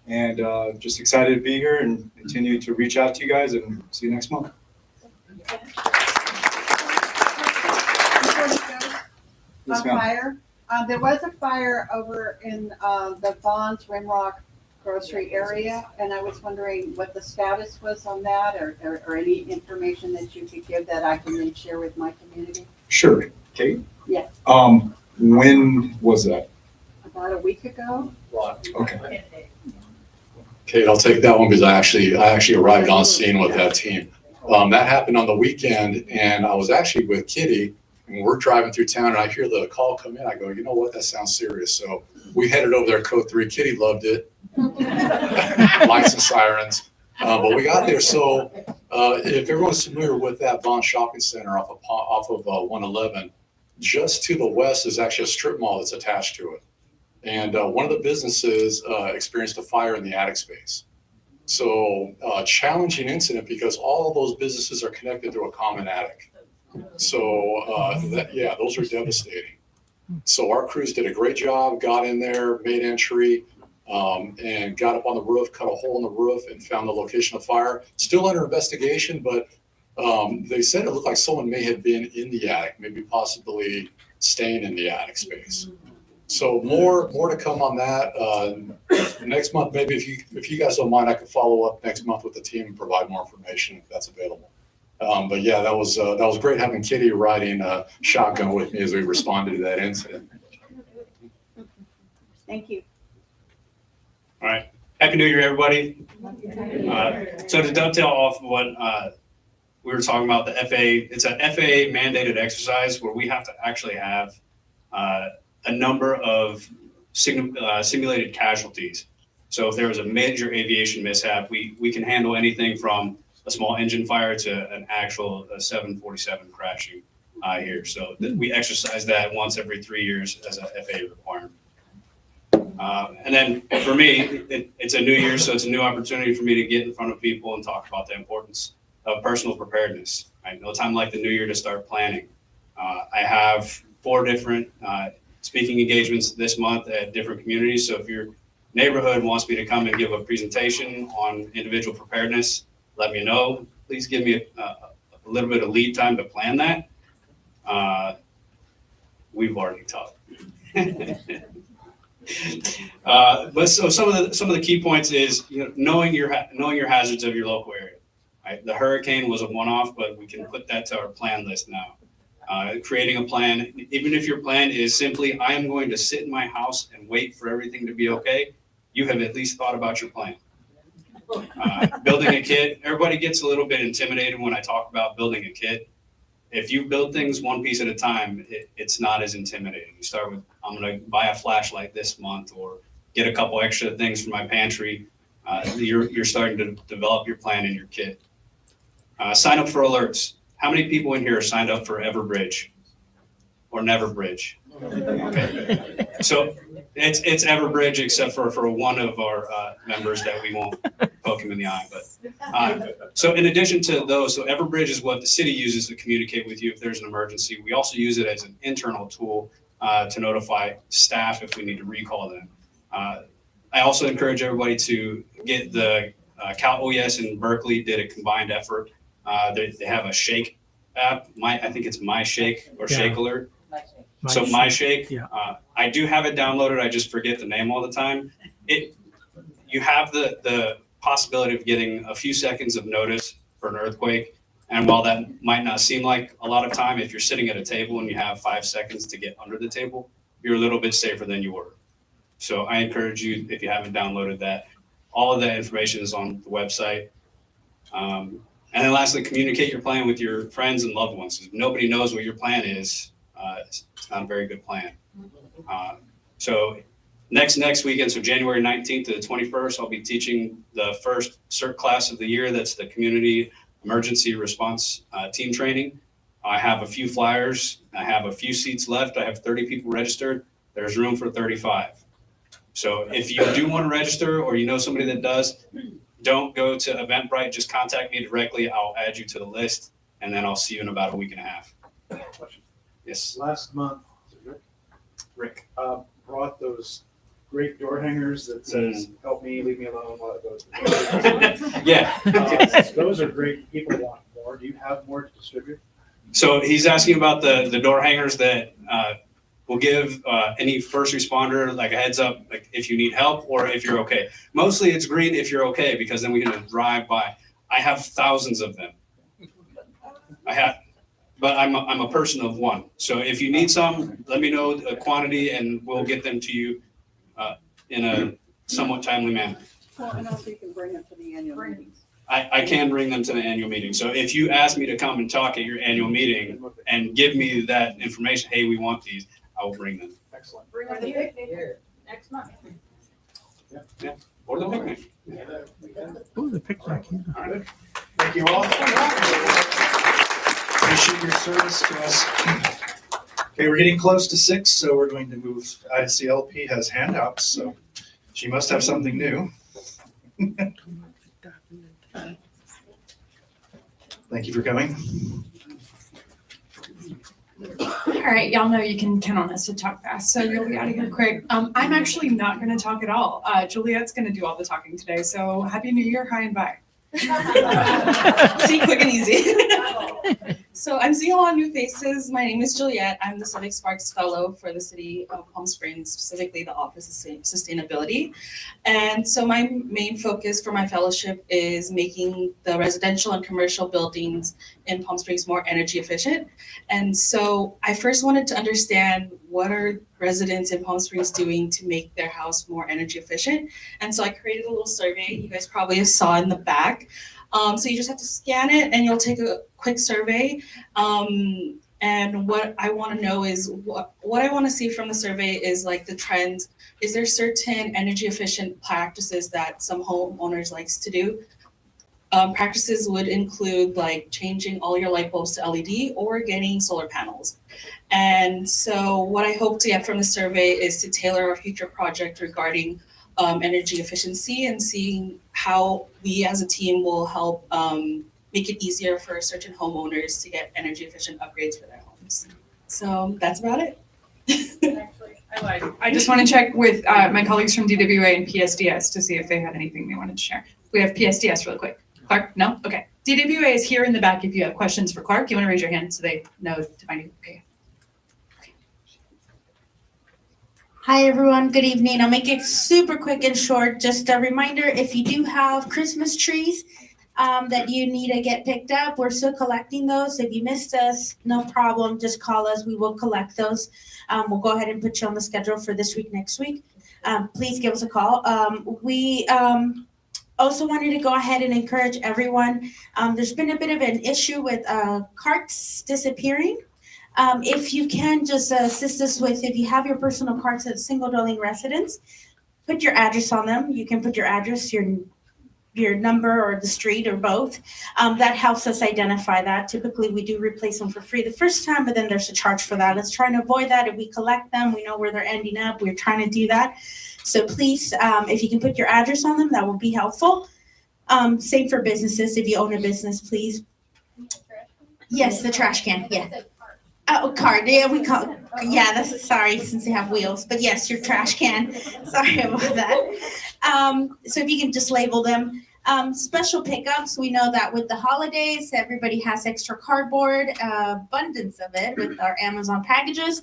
And just excited to be here and continue to reach out to you guys and see you next month. Yes, On ma'am. fire. There was a fire over in the Vaughn's Rimrock grocery area, and I was wondering what the status was on that, or any information that you could give that I can then share with my community. Sure. Kate? Yes, When was that? about a week ago. Okay. Kate, I'll take that one because I actually arrived on scene with that team. That happened on the weekend, and I was actually with Kitty, and we're driving through town, and I hear the call come in. I go, you know what? That sounds serious. So we headed over there, code 3. Kitty loved it. Lights and sirens. But we got there. So if everyone's familiar with that Vaughn Shopping Center off of 111, just to the west is actually a strip mall that's attached to it. And one of the businesses experienced a fire in the attic space. So challenging incident because all of those businesses are connected through a common attic. So those are devastating. So our crews did a great job, got in there, made entry, and got up on the roof, cut a hole in the roof, and found the location of fire. Still under investigation, but they said it looked like someone may have been in the attic, maybe possibly staying in the attic space. So more to come on that. Next month, maybe if you guys don't mind, I can follow up next month with the team and provide more information if that's available. But yeah, that was great having Kitty riding shotgun with me as we responded to that incident. Thank you. All right. Happy New Year, everybody. So to dovetail off of what we were talking about, the FAA, it's an FAA mandated exercise where we have to actually have a number of simulated casualties. So if there was a major aviation mishap, we can handle anything from a small engine fire to an actual 747 crashing here. So we exercise that once every 3 years as a FAA requirement. And then for me, it's a new year, so it's a new opportunity for me to get in front of people and talk about the importance of personal preparedness. Right? No time like the new year to start planning. I have 4 different speaking engagements this month at different communities. So if your neighborhood wants me to come and give a presentation on individual preparedness, let me know. Please give me a little bit of lead time to plan that. We've already talked. But so some of the key points is knowing your hazards of your local area. Right? The hurricane was a one-off, but we can put that to our plan list now. Creating a plan, even if your plan is simply I am going to sit in my house and wait for everything to be okay, you have at least thought about your plan. Building a kit, everybody gets a little bit intimidated when I talk about building a kit. If you build things one piece at a time, it's not as intimidating. You start with, I'm going to buy a flashlight this month or get a couple extra things for my pantry. You're starting to develop your plan in your kit. Sign up for alerts. How many people in here are signed up for Everbridge or Neverbridge? Okay. So it's Everbridge except for one of our members that we won't poke him in the eye. But so in addition to those, so Everbridge is what the city uses to communicate with you if there's an emergency. We also use it as an internal tool to notify staff if we need to recall them. I also encourage everybody to get the Cal OES and Berkeley did a combined effort. They have a Shake app. I think it's My Shake or Shake Alert. So My Shake, I do have it downloaded. I just forget the name all the time. You have the possibility of getting a few seconds of notice for an earthquake. And while that might not seem like a lot of time, if you're sitting at a table and you have 5 seconds to get under the table, you're a little bit safer than you were. So I encourage you, if you haven't downloaded that, all of that information is on the website. And then lastly, communicate your plan with your friends and loved ones. If nobody knows what your plan is, it's not a very good plan. So next weekend, so January 19th to the 21st, I'll be teaching the first CERT class of the year. That's the Community Emergency Response Team Training. I have a few flyers. I have a few seats left. I have 30 people registered. There's room for 35. So if you do want to register or you know somebody that does, don't go to Eventbrite. Just contact me directly. I'll add you to the list, and then I'll see you in about a week and a half. Yes. Last month, is it Rick. Brought those great door hangers that says, help me, leave me alone while it goes. Yeah. Those are great. People want more. Do you have more to distribute? So he's asking about the door hangers that will give any first responder like a heads up, like if you need help or if you're okay. Mostly it's green if you're okay, because then we can just drive by. I have thousands of them. But I'm a person of one. So if you need some, let me know the quantity and we'll get them to you in a somewhat timely manner. Well, and also you can bring them to the annual meetings. I can bring them to the annual meeting. So if you ask me to come and talk at your annual meeting and give me that information, hey, we want these, I will bring them. Excellent. Bring them here next month. Yeah. Or the picnic. Ooh, the picture. Thank you all. Appreciate your service to us. Okay, we're getting close to 6, so we're going to move. ICLP has handouts, so she must have something new. Thank you for coming. All right, y'all know you can count on us to talk fast, so you'll be out of here quick. I'm actually not going to talk at all. Juliet's going to do all the talking today, so Happy New Year, hi and bye. See, quick and easy. So I'm seeing a lot of new faces. My name is Juliet. I'm the Civic Sparks Fellow for the City of Palm Springs, specifically the Office of Sustainability. And so my main focus for my fellowship is making the residential and commercial buildings in Palm Springs more energy efficient. And so I first wanted to understand what are residents in Palm Springs doing to make their house more energy efficient. And so I created a little survey. You guys probably saw in the back. So you just have to scan it and you'll take a quick survey. And what I want to know is what I want to see from the survey is like the trends. Is there certain energy efficient practices that some homeowners likes to do? Practices would include like changing all your light bulbs to LED or getting solar panels. And so what I hope to get from the survey is to tailor our future project regarding energy efficiency and seeing how we as a team will help make it easier for certain homeowners to get energy efficient upgrades for their homes. So that's about it. I just want to check with my colleagues from DWA and PSDS to see if they had anything they wanted to share. We have PSDS real quick. Clark, no? Okay. DWA is here in the back if you have questions for Clark. You want to raise your hand so they know to find you. Okay. Hi, everyone. Good evening. I'll make it super quick and short. Just a reminder, if you do have Christmas trees that you need to get picked up, we're still collecting those. If you missed us, no problem. Just call us. We will collect those. We'll go ahead and put you on the schedule for this week, next week. Please give us a call. We also wanted to go ahead and encourage everyone. There's been a bit of an issue with carts disappearing. If you can just assist us with, if you have your personal cards at single dwelling residence, put your address on them. You can put your address, your number or the street or both. That helps us identify that. Typically we do replace them for free the first time, but then there's a charge for that. Let's try to avoid that. If we collect them, we know where they're ending up. We're trying to do that. So please, if you can put your address on them, that will be helpful. Same for businesses. If you own a business, please. Yes, the trash can. Yeah. Oh, card. Yeah, we call. Yeah, that's sorry since they have wheels. But yes, your trash can. Sorry about that. So if you can just label them. Special pickups. We know that with the holidays, everybody has extra cardboard, abundance of it with our Amazon packages.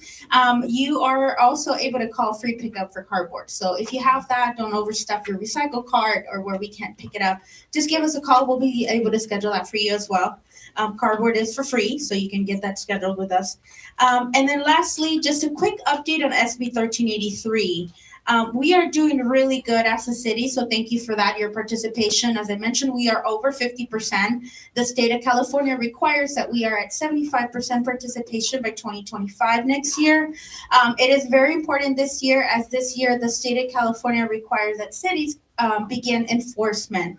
You are also able to call free pickup for cardboard. So if you have that, don't overstuff your recycle cart or where we can't pick it up. Just give us a call. We'll be able to schedule that for you as well. Cardboard is for free, so you can get that scheduled with us. And then lastly, just a quick update on SB 1383. We are doing really good as a city, so thank you for that, your participation. As I mentioned, we are over 50%. The state of California requires that we are at 75% participation by 2025 next year. It is very important this year, as this year the state of California requires that cities begin enforcement.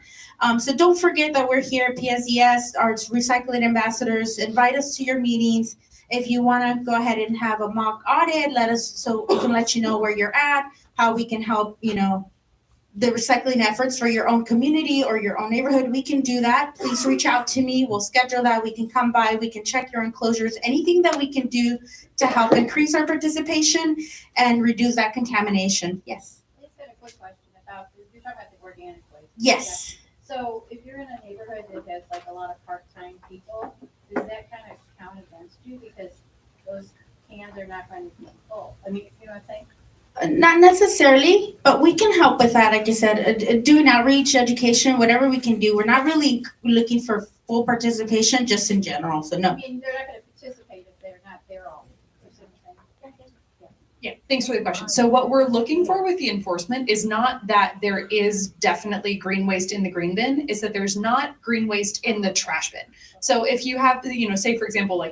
So don't forget that we're here at PSES, our recycling ambassadors. Invite us to your meetings. If you want to go ahead and have a mock audit, let us, so we can let you know where you're at, how we can help, the recycling efforts for your own community or your own neighborhood. We can do that. Please reach out to me. We'll schedule that. We can come by. We can check your enclosures. Anything that we can do to help increase our participation and reduce that contamination. Yes. I just had a quick question about, you're talking about the organic waste. Yes. So if you're in a neighborhood that has like a lot of part-time people, does that kind of count against you? Because those cans are not going to be full. I mean, you know what I'm saying? Not necessarily, but we can help with that. Like I said, doing outreach, education, whatever we can do. We're not really looking for full participation, just in general. So no. I mean, they're not going to participate if they're not there all. Yeah, thanks for the question. So what we're looking for with the enforcement is not that there is definitely green waste in the green bin, is that there's not green waste in the trash bin. So if you have, say for example,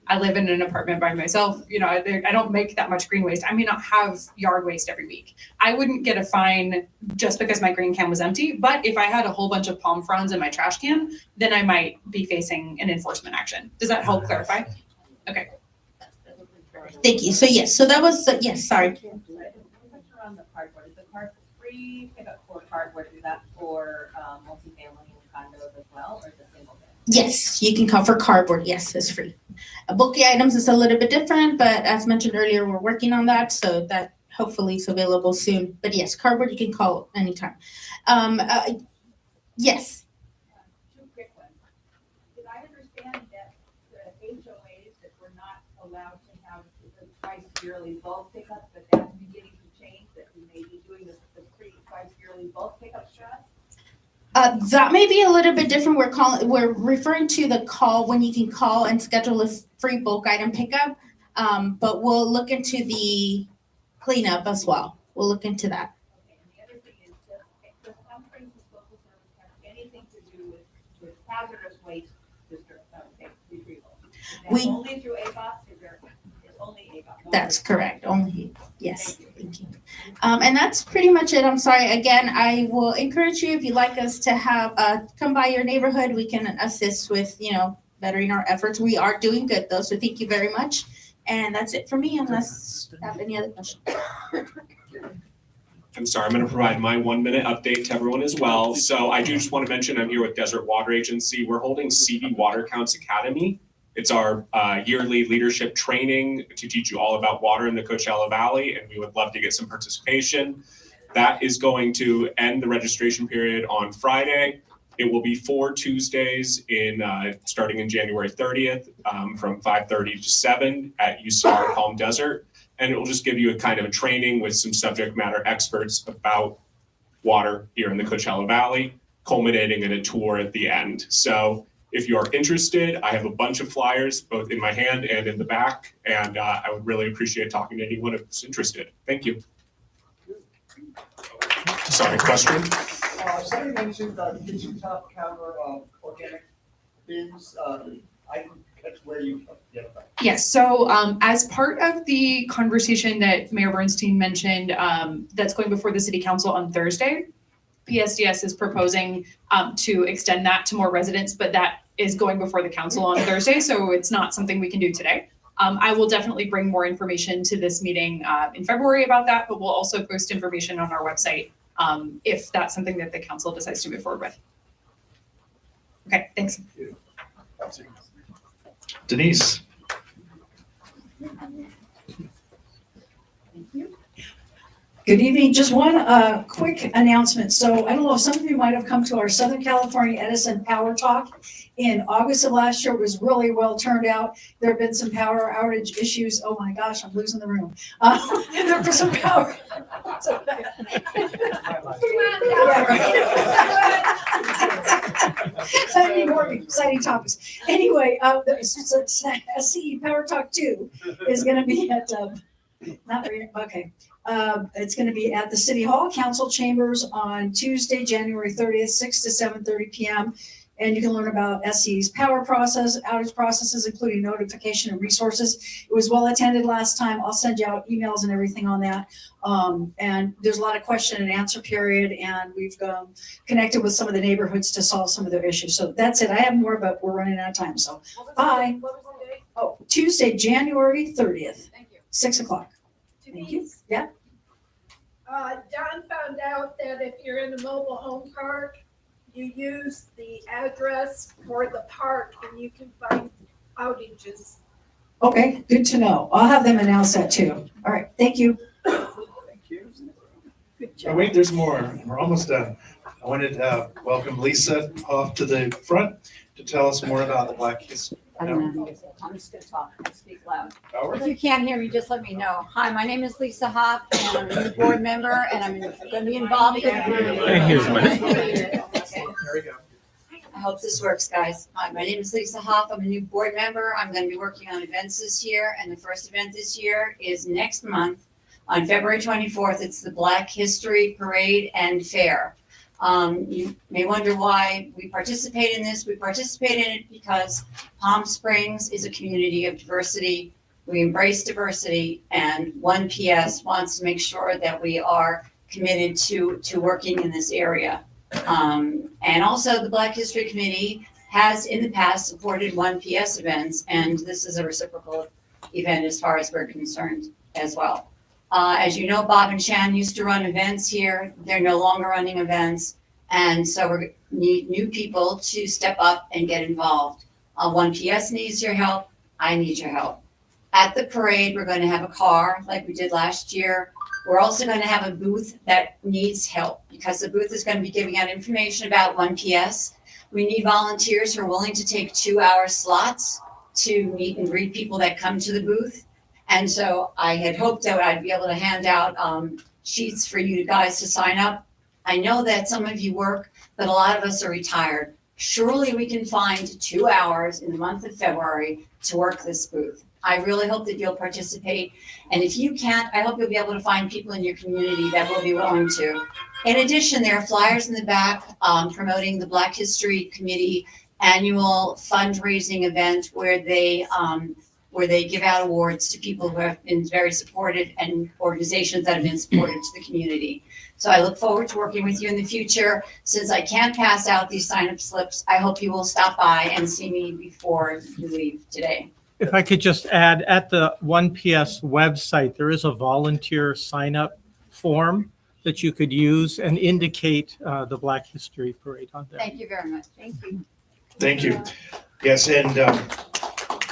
I live in an apartment by myself, I don't make that much green waste. I may not have yard waste every week. I wouldn't get a fine just because my green can was empty. But if I had a whole bunch of palm fronds in my trash can, then I might be facing an enforcement action. Does that help clarify? Okay. Thank you. So yes, so that was, yes, sorry. Around the cardboard, is the free pickup for cardboard, is that for multifamily and condos as well, or is it single bin? Yes, you can call for cardboard. Yes, it's free. Bulky items is a little bit different, but as mentioned earlier, we're working on that, so that hopefully is available soon. But yes, cardboard you can call anytime. Yes. Two quick ones. Did I understand that the HOAs that were not allowed to have the twice yearly bulk pickup, but that's beginning to change, that we may be doing the free twice yearly bulk pickup straps? That may be a little bit different. We're referring to the call when you can call and schedule a free bulk item pickup. But we'll look into the cleanup as well. We'll look into that. Okay, and the other thing is, does Palm Springs Local Service have anything to do with hazardous waste retrieval? We- Only through ABOS, it's only ABOS? That's correct. Only, yes. Thank you. And that's pretty much it. I'm sorry. Again, I will encourage you, if you'd like us to have, come by your neighborhood, we can assist with, bettering our efforts. We are doing good though. So thank you very much. And that's it for me, unless you have any other questions. I'm sorry, I'm going to provide my 1-minute update to everyone as well. So I do just want to mention I'm here with Desert Water Agency. We're holding CV Water Counts Academy. It's our yearly leadership training to teach you all about water in the Coachella Valley, and we would love to get some participation. That is going to end the registration period on Friday. It will be 4 Tuesdays starting in January 30th from 5:30 to 7 at USAR Palm Desert. And it will just give you a kind of a training with some subject matter experts about water here in the Coachella Valley, culminating in a tour at the end. So if you are interested, I have a bunch of flyers, both in my hand and in the back, and I would really appreciate talking to anyone who's interested. Thank you. Sorry, question? Somebody mentioned the kitchen top counter organic bins. I didn't catch where you. Yes, so as part of the conversation that Mayor Bernstein mentioned, that's going before the city council on Thursday, PSDS is proposing to extend that to more residents, but that is going before the council on Thursday, so it's not something we can do today. I will definitely bring more information to this meeting in February about that, but we'll also post information on our website if that's something that the council decides to move forward with. Okay, thanks. Denise. Good evening. Just one quick announcement. So I don't know if some of you might have come to our Southern California Edison Power Talk in August of last year. It was really well turned out. There have been some power outage issues. Oh my gosh, I'm losing the room. There were some power. I need more exciting topics. Anyway, SCE Power Talk 2 is going to be at, it's going to be at the City Hall Council Chambers on Tuesday, January 30th, 6 to 7:30 p.m. And you can learn about SC's power process, outage processes, including notification and resources. It was well attended last time. I'll send you out emails and everything on that. And there's a lot of question and answer period, and we've connected with some of the neighborhoods to solve some of their issues. So that's it. I have more, but we're running out of time. So bye. What was the date? Oh, Tuesday, January 30th, Thank you. 6 o'clock. Thank you. Yeah. John found out that if you're in a mobile home park, you use the address for the park and you can find outages. Okay, good to know. I'll have them announce that too. All right, thank you. Oh, wait, there's more. We're almost done. I wanted to welcome Lisa off to the front to tell us more about the Black History. I'm just gonna talk and speak loud. Oh, If you can't hear me, just let me know. Hi, my name is Lisa Hoff, and I'm a new board member, and I'm gonna be involved in. Here's my- Okay. There we go. I hope this works, guys. Hi, my name is Lisa Hoff. I'm a new board member. I'm gonna be working on events this year, and the first event this year is next month. On February 24th, it's the Black History Parade and Fair. You may wonder why we participate in this. We participate in it because Palm Springs is a community of diversity. We embrace diversity, and 1PS wants to make sure that we are committed to working in this area. And also the Black History Committee has in the past supported 1PS events, and this is a reciprocal event as far as we're concerned as well. As you know, Bob and Shan used to run events here. They're no longer running events. And so we need new people to step up and get involved. 1PS needs your help. I need your help. At the parade, we're going to have a car like we did last year. We're also going to have a booth that needs help because the booth is going to be giving out information about 1PS. We need volunteers who are willing to take 2-hour slots to meet and greet people that come to the booth. And so I had hoped that I'd be able to hand out sheets for you guys to sign up. I know that some of you work, but a lot of us are retired. Surely we can find 2 hours in the month of February to work this booth. I really hope that you'll participate. And if you can't, I hope you'll be able to find people in your community that will be willing to. In addition, there are flyers in the back promoting the Black History Committee annual fundraising event where they give out awards to people who have been very supportive and organizations that have been supportive to the community. So I look forward to working with you in the future. Since I can't pass out these sign-up slips, I hope you will stop by and see me before you leave today. If I could just add, at the 1PS website, there is a volunteer sign-up form that you could use and indicate the Black History Parade on there. Thank you very much. Thank you. Thank you. Yes, and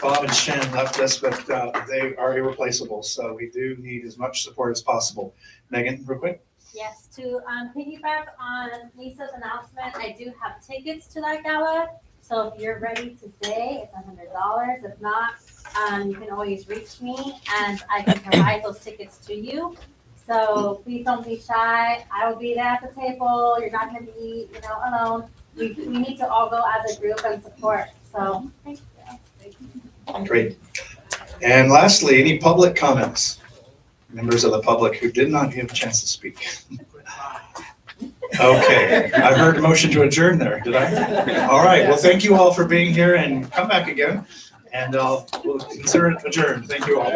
Bob and Shan left us, but they are irreplaceable, so we do need as much support as possible. Megan, real quick. Yes, to piggyback on Lisa's announcement, I do have tickets to that gala. So if you're ready today, it's $100. If not, you can always reach me and I can provide those tickets to you. So please don't be shy. I will be there at the table. You're not going to be, alone. We need to all go as a group and support. So thank you. Great. And lastly, any public comments? Members of the public who did not get a chance to speak. Okay, I heard a motion to adjourn there, did I? All right, well, thank you all for being here and come back again. And we'll consider it adjourned. Thank you all.